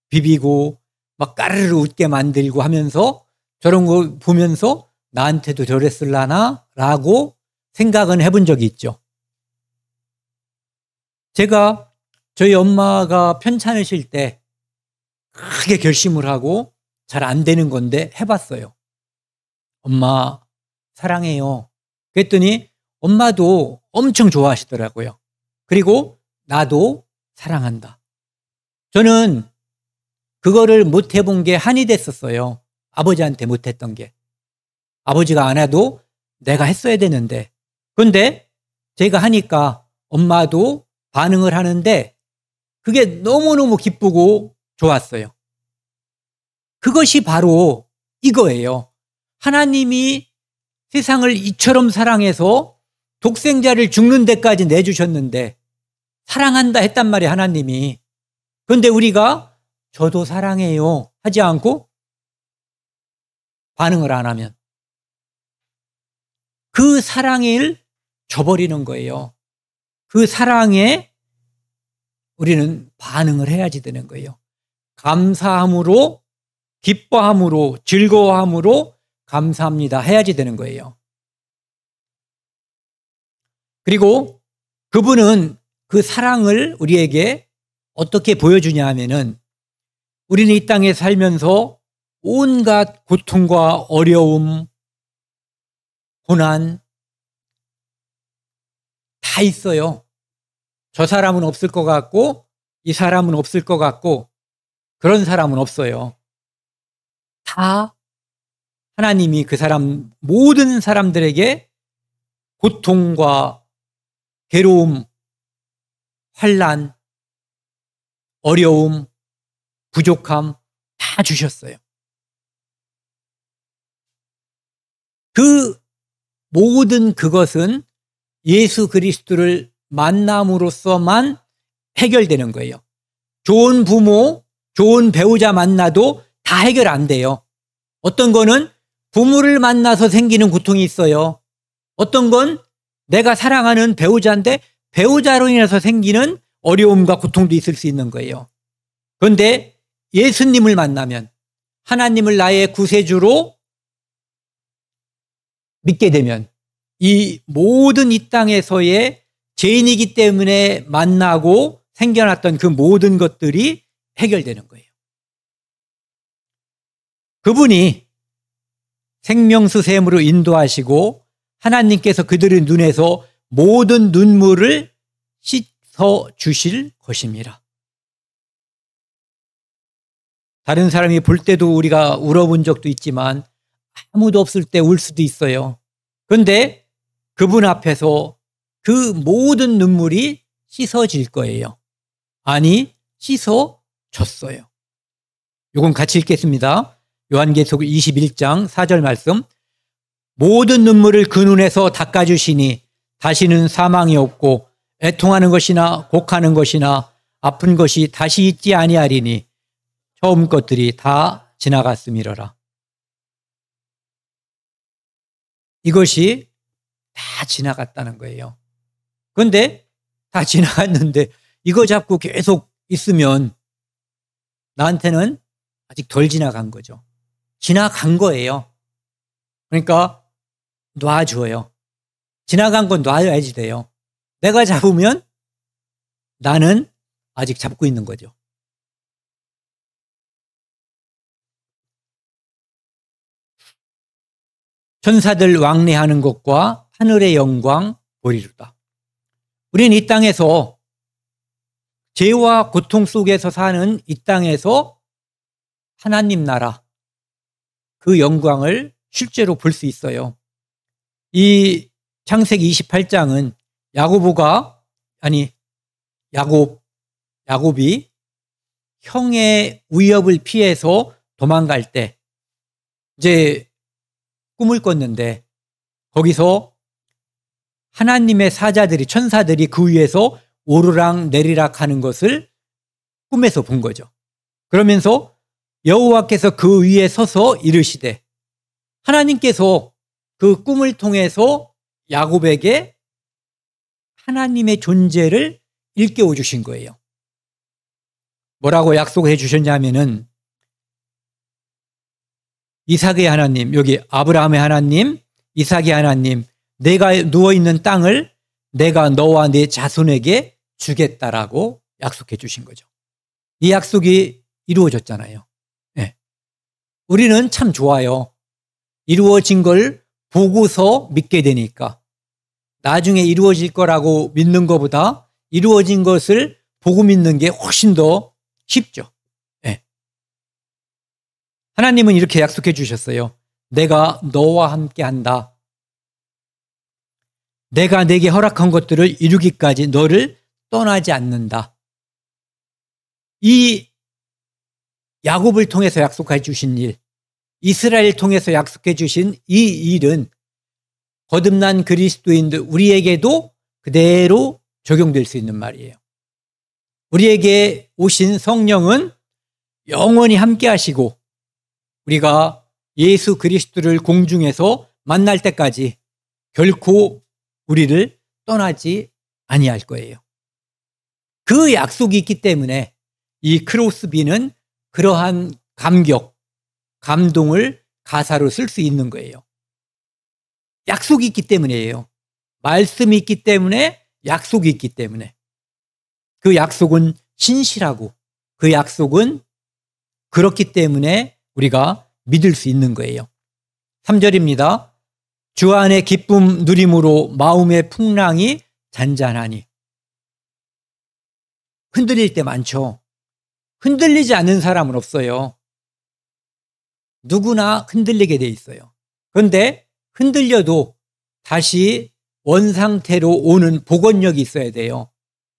A: 비비고 막 까르르 웃게 만들고 하면서 저런 거 보면서 나한테도 저랬을라나 라고 생각은 해본 적이 있죠. 제가 저희 엄마가 편찮으실 때 크게 결심을 하고 잘 안 되는 건데 해봤어요. 엄마 사랑해요. 그랬더니 엄마도 엄청 좋아하시더라고요. 그리고 나도 사랑한다. 저는 그거를 못 해본 게 한이 됐었어요. 아버지한테 못했던 게. 아버지가 안 해도 내가 했어야 되는데. 그런데 제가 하니까 엄마도 반응을 하는데 그게 너무너무 기쁘고 좋았어요. 그것이 바로 이거예요. 하나님이 세상을 이처럼 사랑해서 독생자를 죽는 데까지 내주셨는데 사랑한다 했단 말이에요, 하나님이. 그런데 우리가 저도 사랑해요 하지 않고 반응을 안 하면 그 사랑을 저버리는 거예요. 그 사랑에 우리는 반응을 해야지 되는 거예요. 감사함으로, 기뻐함으로, 즐거워함으로 감사합니다 해야지 되는 거예요. 그리고 그분은 그 사랑을 우리에게 어떻게 보여주냐 하면은 우리는 이 땅에 살면서 온갖 고통과 어려움, 고난 다 있어요. 저 사람은 없을 것 같고 이 사람은 없을 것 같고 그런 사람은 없어요. 다 하나님이 그 사람 모든 사람들에게 고통과 괴로움, 환난, 어려움, 부족함 다 주셨어요. 그 모든 그것은 예수 그리스도를 만남으로써만 해결되는 거예요. 좋은 부모, 좋은 배우자 만나도 다 해결 안 돼요. 어떤 거는 부모를 만나서 생기는 고통이 있어요. 어떤 건 내가 사랑하는 배우자인데 배우자로 인해서 생기는 어려움과 고통도 있을 수 있는 거예요. 그런데 예수님을 만나면 하나님을 나의 구세주로 믿게 되면 이 모든 이 땅에서의 죄인이기 때문에 만나고 생겨났던 그 모든 것들이 해결되는 거예요. 그분이 생명수 샘으로 인도하시고 하나님께서 그들의 눈에서 모든 눈물을 씻어 주실 것입니다. 다른 사람이 볼 때도 우리가 울어본 적도 있지만 아무도 없을 때 울 수도 있어요. 그런데 그분 앞에서 그 모든 눈물이 씻어질 거예요. 아니, 씻어졌어요. 이건 같이 읽겠습니다. 요한계시록 21장 4절 말씀. 모든 눈물을 그 눈에서 닦아주시니 다시는 사망이 없고 애통하는 것이나 곡하는 것이나 아픈 것이 다시 있지 아니하리니 처음 것들이 다 지나갔음이로라. 이것이 다 지나갔다는 거예요. 그런데 다 지나갔는데 이거 잡고 계속 있으면 나한테는 아직 덜 지나간 거죠. 지나간 거예요. 그러니까 놔줘요. 지나간 건 놔야지 돼요. 내가 잡으면 나는 아직 잡고 있는 거죠. 천사들 왕래하는 것과 하늘의 영광 보리로다. 우리는 이 땅에서 죄와 고통 속에서 사는 이 땅에서 하나님 나라 그 영광을 실제로 볼 수 있어요. 이 창세기 28장은 야곱이 형의 위협을 피해서 도망갈 때 이제 꿈을 꿨는데 거기서 하나님의 사자들이 천사들이 그 위에서 오르락 내리락 하는 것을 꿈에서 본 거죠. 그러면서 여호와께서 그 위에 서서 이르시되 하나님께서 그 꿈을 통해서 야곱에게 하나님의 존재를 일깨워 주신 거예요. 뭐라고 약속해 주셨냐면은 이삭의 하나님, 여기 아브라함의 하나님, 이삭의 하나님, 내가 누워있는 땅을 내가 너와 네 자손에게 주겠다라고 약속해 주신 거죠. 이 약속이 이루어졌잖아요. 네. 우리는 참 좋아요. 이루어진 걸 보고서 믿게 되니까 나중에 이루어질 거라고 믿는 것보다 이루어진 것을 보고 믿는 게 훨씬 더 쉽죠. 네. 하나님은 이렇게 약속해 주셨어요. 내가 너와 함께 한다. 내가 내게 허락한 것들을 이루기까지 너를 떠나지 않는다. 이 야곱을 통해서 약속해 주신 일, 이스라엘을 통해서 약속해 주신 이 일은 거듭난 그리스도인들 우리에게도 그대로 적용될 수 있는 말이에요. 우리에게 오신 성령은 영원히 함께 하시고 우리가 예수 그리스도를 공중에서 만날 때까지 결코 우리를 떠나지 아니할 거예요. 그 약속이 있기 때문에 이 크로스비는 그러한 감격, 감동을 가사로 쓸 수 있는 거예요. 약속이 있기 때문이에요. 말씀이 있기 때문에 약속이 있기 때문에 그 약속은 신실하고 그 약속은 그렇기 때문에 우리가 믿을 수 있는 거예요. 3절입니다. 주 안에 기쁨 누림으로 마음의 풍랑이 잔잔하니. 흔들릴 때 많죠. 흔들리지 않는 사람은 없어요. 누구나 흔들리게 돼 있어요. 그런데 흔들려도 다시 원상태로 오는 복원력이 있어야 돼요.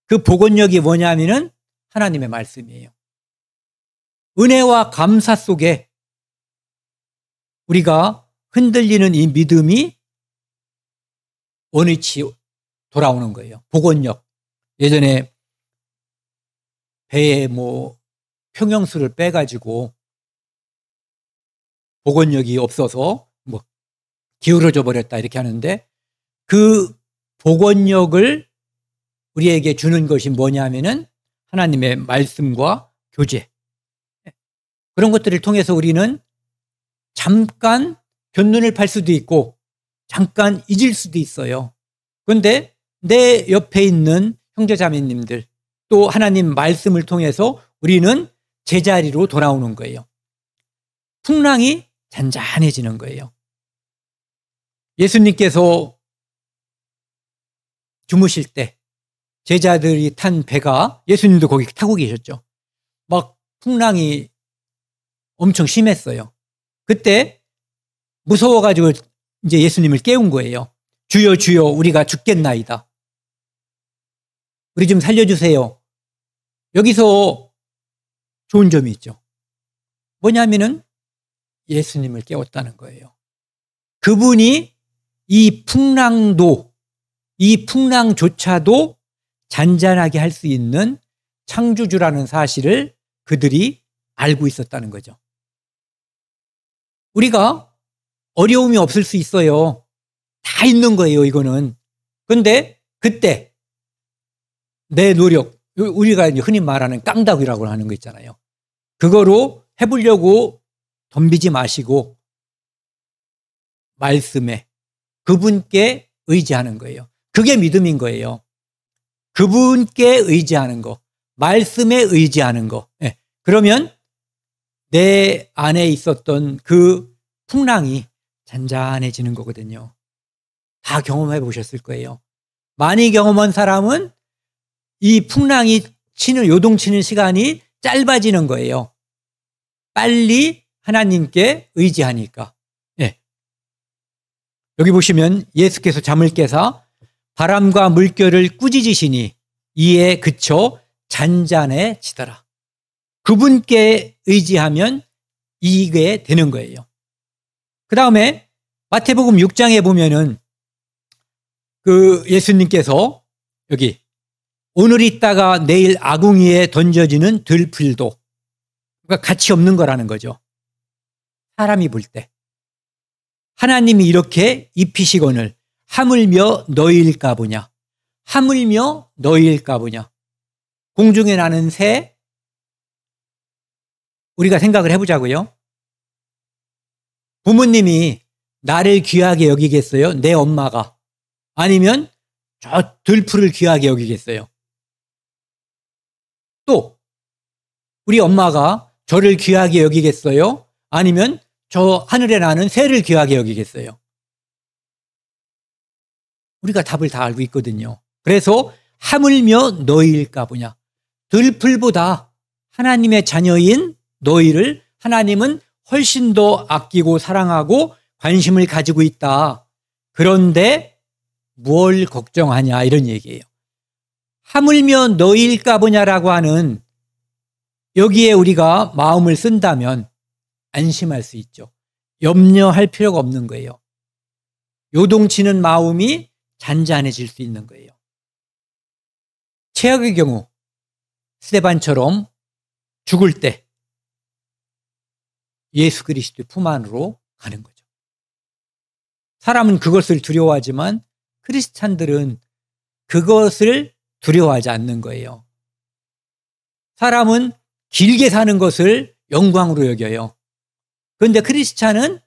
A: 그 복원력이 뭐냐면은 하나님의 말씀이에요. 은혜와 감사 속에 우리가 흔들리는 이 믿음이 원위치 돌아오는 거예요. 복원력. 예전에 배에 뭐 평형수를 빼가지고 복원력이 없어서 뭐 기울어져 버렸다 이렇게 하는데, 그 복원력을 우리에게 주는 것이 뭐냐면은 하나님의 말씀과 교제, 그런 것들을 통해서 우리는 잠깐 견눈을 팔 수도 있고 잠깐 잊을 수도 있어요. 그런데 내 옆에 있는 형제자매님들, 또 하나님 말씀을 통해서 우리는 제자리로 돌아오는 거예요. 풍랑이 잔잔해지는 거예요. 예수님께서 주무실 때 제자들이 탄 배가, 예수님도 거기 타고 계셨죠. 막 풍랑이 엄청 심했어요. 그때 무서워가지고 이제 예수님을 깨운 거예요. 주여 주여 우리가 죽겠나이다. 우리 좀 살려주세요. 여기서 좋은 점이 있죠. 뭐냐면은 예수님을 깨웠다는 거예요. 그분이 이 풍랑조차도 잔잔하게 할 수 있는 창조주라는 사실을 그들이 알고 있었다는 거죠. 우리가 어려움이 없을 수 있어요. 다 있는 거예요, 이거는. 그런데 그때 내 노력, 우리가 흔히 말하는 깡다구라고 하는 거 있잖아요. 그거로 해보려고 덤비지 마시고 말씀에, 그분께 의지하는 거예요. 그게 믿음인 거예요. 그분께 의지하는 거, 말씀에 의지하는 거. 네. 그러면 내 안에 있었던 그 풍랑이 잔잔해지는 거거든요. 다 경험해 보셨을 거예요. 많이 경험한 사람은 이 풍랑이 요동치는 시간이 짧아지는 거예요. 빨리 하나님께 의지하니까. 네. 여기 보시면 예수께서 잠을 깨사 바람과 물결을 꾸짖으시니 이에 그쳐 잔잔해지더라. 그분께 의지하면 이게 되는 거예요. 그 다음에 마태복음 6장에 보면은 그 예수님께서 여기 오늘 있다가 내일 아궁이에 던져지는 들풀도, 그러니까 가치 없는 거라는 거죠. 사람이 볼 때 하나님이 이렇게 입히시거늘 하물며 너희일까 보냐, 하물며 너희일까 보냐. 공중에 나는 새, 우리가 생각을 해보자고요. 부모님이 나를 귀하게 여기겠어요? 내 엄마가. 아니면 저 들풀을 귀하게 여기겠어요? 또 우리 엄마가 저를 귀하게 여기겠어요? 아니면 저 하늘에 나는 새를 귀하게 여기겠어요? 우리가 답을 다 알고 있거든요. 그래서 하물며 너희일까 보냐. 들풀보다 하나님의 자녀인 너희를 하나님은 훨씬 더 아끼고 사랑하고 관심을 가지고 있다. 그런데 뭘 걱정하냐, 이런 얘기예요. 하물며 너희일까 보냐라고 하는 여기에 우리가 마음을 쓴다면 안심할 수 있죠. 염려할 필요가 없는 거예요. 요동치는 마음이 잔잔해질 수 있는 거예요. 최악의 경우 스데반처럼 죽을 때 예수 그리스도의 품 안으로 가는 거죠. 사람은 그것을 두려워하지만 크리스찬들은 그것을 두려워하지 않는 거예요. 사람은 길게 사는 것을 영광으로 여겨요. 그런데 크리스찬은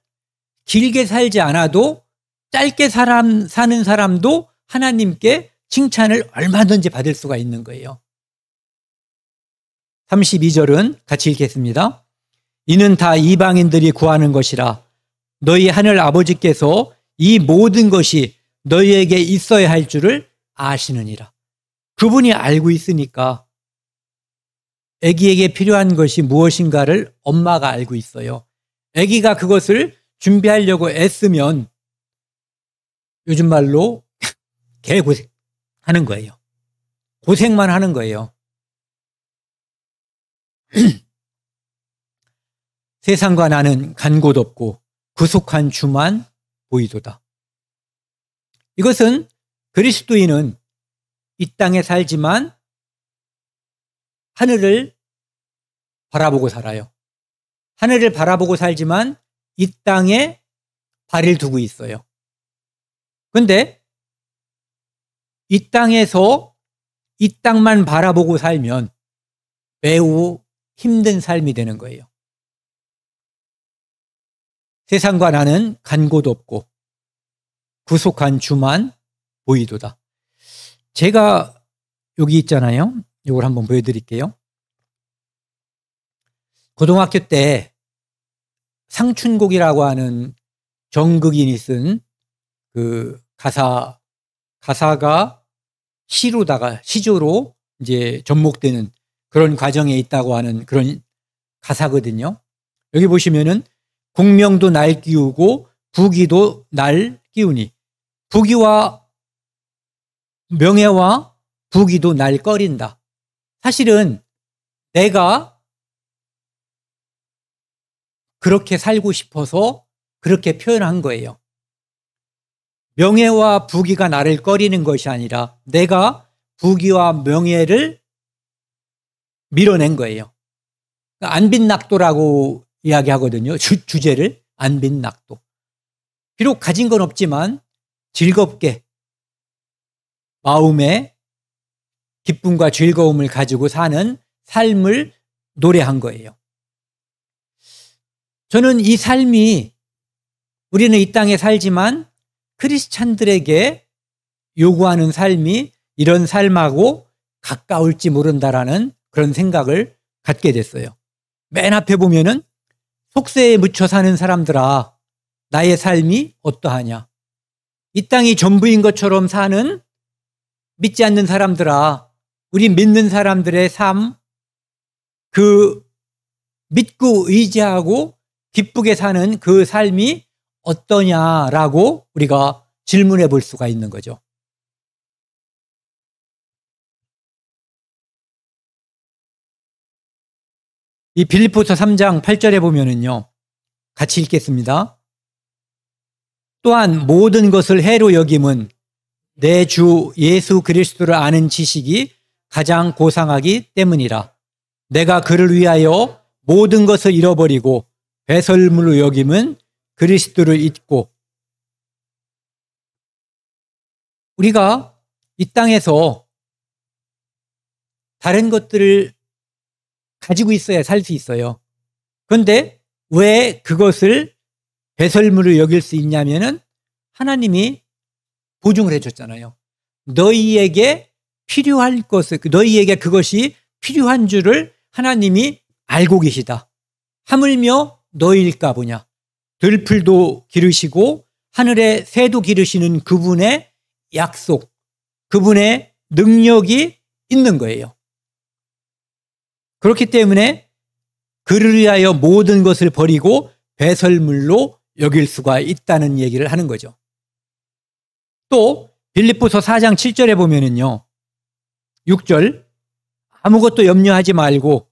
A: 길게 살지 않아도 짧게 사는 사람도 하나님께 칭찬을 얼마든지 받을 수가 있는 거예요. 32절은 같이 읽겠습니다. 이는 다 이방인들이 구하는 것이라 너희 하늘 아버지께서 이 모든 것이 너희에게 있어야 할 줄을 아시느니라. 그분이 알고 있으니까 아기에게 필요한 것이 무엇인가를 엄마가 알고 있어요. 아기가 그것을 준비하려고 애쓰면 요즘 말로 개고생하는 거예요. 고생만 하는 거예요. 세상과 나는 간 곳 없고 구속한 주만 보이도다. 이것은 그리스도인은 이 땅에 살지만 하늘을 바라보고 살아요. 하늘을 바라보고 살지만 이 땅에 발을 두고 있어요. 그런데 이 땅에서 이 땅만 바라보고 살면 매우 힘든 삶이 되는 거예요. 세상과 나는 간 곳 없고 구속한 주만 보이도다. 제가 여기 있잖아요. 이걸 한번 보여드릴게요. 고등학교 때 상춘곡이라고 하는 정극인이 쓴 그 가사가 시조로 이제 접목되는 그런 과정에 있다고 하는 그런 가사거든요. 여기 보시면은 공명도 날 끼우고 부귀도 날 끼우니, 부귀와 명예와 부귀도 날 꺼린다. 사실은 내가 그렇게 살고 싶어서 그렇게 표현한 거예요. 명예와 부귀가 나를 꺼리는 것이 아니라 내가 부귀와 명예를 밀어낸 거예요. 안빈낙도라고 이야기하거든요. 주제를 안빈낙도. 비록 가진 건 없지만 즐겁게 마음에 기쁨과 즐거움을 가지고 사는 삶을 노래한 거예요. 저는 이 삶이, 우리는 이 땅에 살지만 크리스찬들에게 요구하는 삶이 이런 삶하고 가까울지 모른다라는 그런 생각을 갖게 됐어요. 맨 앞에 보면은 속세에 묻혀 사는 사람들아, 나의 삶이 어떠하냐. 이 땅이 전부인 것처럼 사는 믿지 않는 사람들아, 우리 믿는 사람들의 삶, 그 믿고 의지하고 기쁘게 사는 그 삶이 어떠냐라고 우리가 질문해 볼 수가 있는 거죠. 이 빌립보서 3장 8절에 보면은요, 같이 읽겠습니다. 또한 모든 것을 해로 여김은 내 주 예수 그리스도를 아는 지식이 가장 고상하기 때문이라. 내가 그를 위하여 모든 것을 잃어버리고 배설물로 여김은 그리스도를 잊고. 우리가 이 땅에서 다른 것들을 가지고 있어야 살 수 있어요. 그런데 왜 그것을 배설물로 여길 수 있냐면은 하나님이 보증을 해줬잖아요. 너희에게 필요할 것을, 너희에게 그것이 필요한 줄을 하나님이 알고 계시다. 하물며 너희일까 보냐. 들풀도 기르시고 하늘의 새도 기르시는 그분의 약속, 그분의 능력이 있는 거예요. 그렇기 때문에 그를 위하여 모든 것을 버리고 배설물로 여길 수가 있다는 얘기를 하는 거죠. 또 빌립보서 4장 7절에 보면은요, 6절, 아무것도 염려하지 말고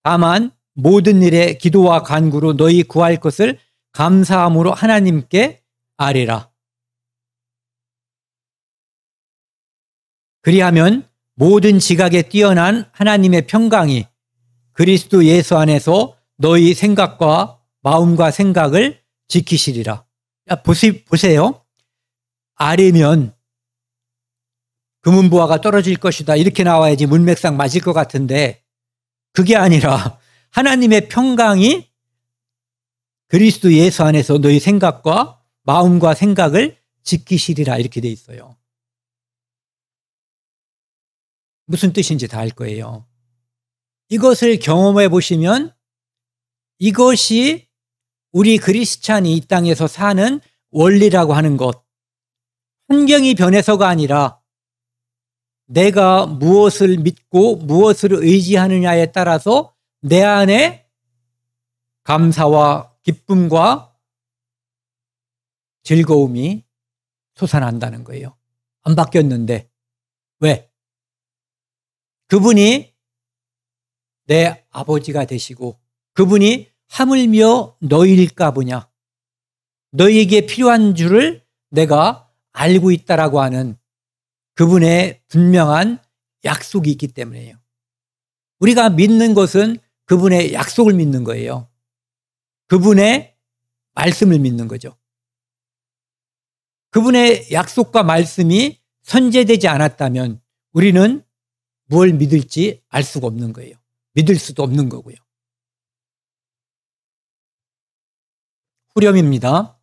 A: 다만 모든 일에 기도와 간구로 너희 구할 것을 감사함으로 하나님께 아뢰라. 그리하면 모든 지각에 뛰어난 하나님의 평강이 그리스도 예수 안에서 너희 생각과 마음과 생각을 지키시리라. 보세요. 아뢰면 금은보화가 떨어질 것이다. 이렇게 나와야지 문맥상 맞을 것 같은데 그게 아니라 하나님의 평강이 그리스도 예수 안에서 너희 생각과 마음과 생각을 지키시리라 이렇게 돼 있어요. 무슨 뜻인지 다 알 거예요. 이것을 경험해 보시면 이것이 우리 크리스찬이 이 땅에서 사는 원리라고 하는 것. 환경이 변해서가 아니라 내가 무엇을 믿고 무엇을 의지하느냐에 따라서 내 안에 감사와 기쁨과 즐거움이 솟아난다는 거예요. 안 바뀌었는데. 왜? 그분이 내 아버지가 되시고 그분이 하물며 너희일까 보냐. 너희에게 필요한 줄을 내가 알고 있다라고 하는 그분의 분명한 약속이 있기 때문이에요. 우리가 믿는 것은 그분의 약속을 믿는 거예요. 그분의 말씀을 믿는 거죠. 그분의 약속과 말씀이 선제되지 않았다면 우리는 무엇을 믿을지 알 수가 없는 거예요. 믿을 수도 없는 거고요. 후렴입니다.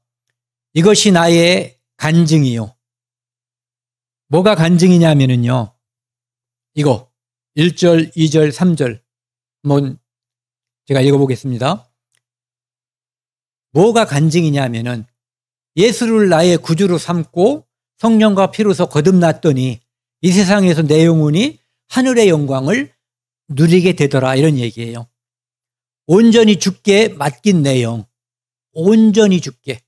A: 이것이 나의 간증이요. 뭐가 간증이냐면요. 이거 1절, 2절, 3절 한번 제가 읽어보겠습니다. 뭐가 간증이냐면은 예수를 나의 구주로 삼고 성령과 피로서 거듭났더니 이 세상에서 내 영혼이 하늘의 영광을 누리게 되더라, 이런 얘기예요. 온전히 주께 맡긴 내 영, 온전히 주께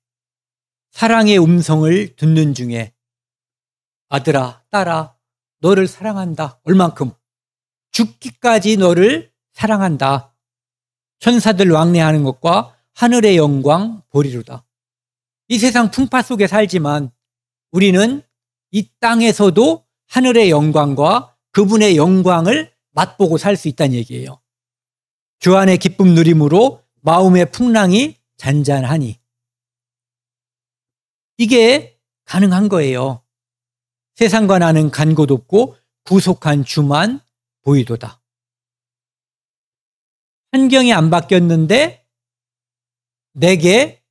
A: 사랑의 음성을 듣는 중에 아들아, 딸아, 너를 사랑한다. 얼만큼? 죽기까지 너를 사랑한다. 천사들 왕래하는 것과 하늘의 영광 보리로다. 이 세상 풍파 속에 살지만 우리는 이 땅에서도 하늘의 영광과 그분의 영광을 맛보고 살 수 있다는 얘기예요. 주 안의 기쁨 누림으로 마음의 풍랑이 잔잔하니. 이게 가능한 거예요. 세상과 나는 간 곳 없고 구속한 주만 보이도다. 환경이 안 바뀌었는데 내게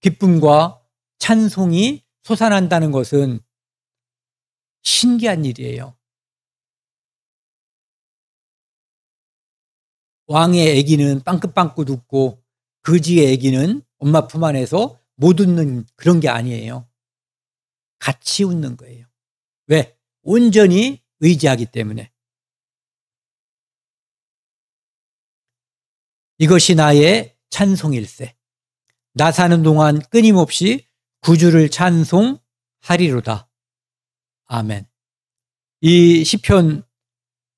A: 기쁨과 찬송이 솟아난다는 것은 신기한 일이에요. 왕의 아기는 빵긋빵긋 웃고 거지의 아기는 엄마 품 안에서 못 웃는 그런 게 아니에요. 같이 웃는 거예요. 왜? 온전히 의지하기 때문에. 이것이 나의 찬송일세. 나 사는 동안 끊임없이 구주를 찬송하리로다. 아멘. 이 시편,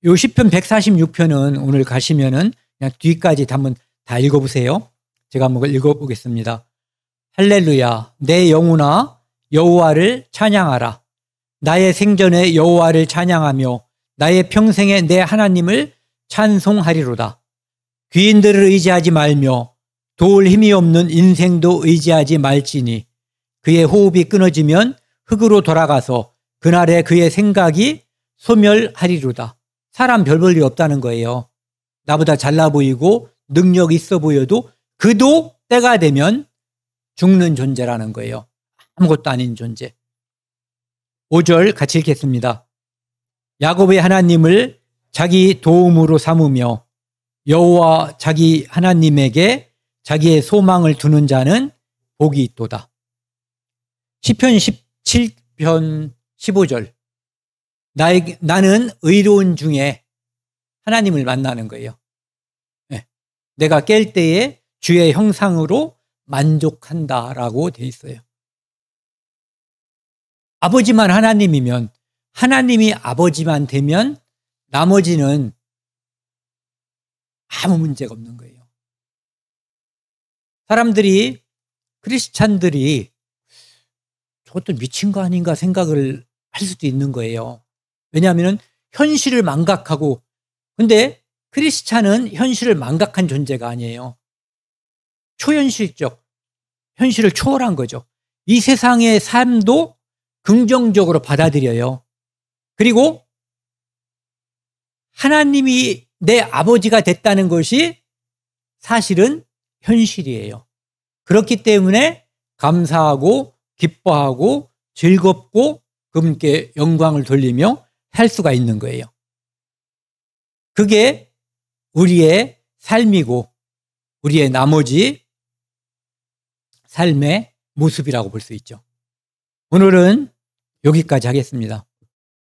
A: 요 시편 146편은 오늘 가시면은 그냥 뒤까지 한번 다 읽어보세요. 제가 한번 읽어보겠습니다. 할렐루야, 내 영혼아 여호와를 찬양하라. 나의 생전에 여호와를 찬양하며 나의 평생에 내 하나님을 찬송하리로다. 귀인들을 의지하지 말며 도울 힘이 없는 인생도 의지하지 말지니 그의 호흡이 끊어지면 흙으로 돌아가서 그날에 그의 생각이 소멸하리로다. 사람 별 볼 일 없다는 거예요. 나보다 잘나 보이고 능력 있어 보여도 그도 때가 되면 죽는 존재라는 거예요. 아무것도 아닌 존재. 5절 같이 읽겠습니다. 야곱의 하나님을 자기 도움으로 삼으며 여호와 자기 하나님에게 자기의 소망을 두는 자는 복이 있도다. 시편 17편 15절. 나는 의로운 중에 하나님을 만나는 거예요. 네. 내가 깰 때에 주의 형상으로 만족한다라고 돼 있어요. 아버지만 하나님이면, 하나님이 아버지만 되면 나머지는 아무 문제가 없는 거예요. 사람들이, 크리스찬들이 저것도 미친 거 아닌가 생각을 할 수도 있는 거예요. 왜냐하면 현실을 망각하고, 근데 크리스찬은 현실을 망각한 존재가 아니에요. 초현실적, 현실을 초월한 거죠. 이 세상의 삶도 긍정적으로 받아들여요. 그리고 하나님이 내 아버지가 됐다는 것이 사실은 현실이에요. 그렇기 때문에 감사하고 기뻐하고 즐겁고 그분께 영광을 돌리며 살 수가 있는 거예요. 그게 우리의 삶이고 우리의 나머지 삶의 모습이라고 볼 수 있죠. 오늘은 여기까지 하겠습니다.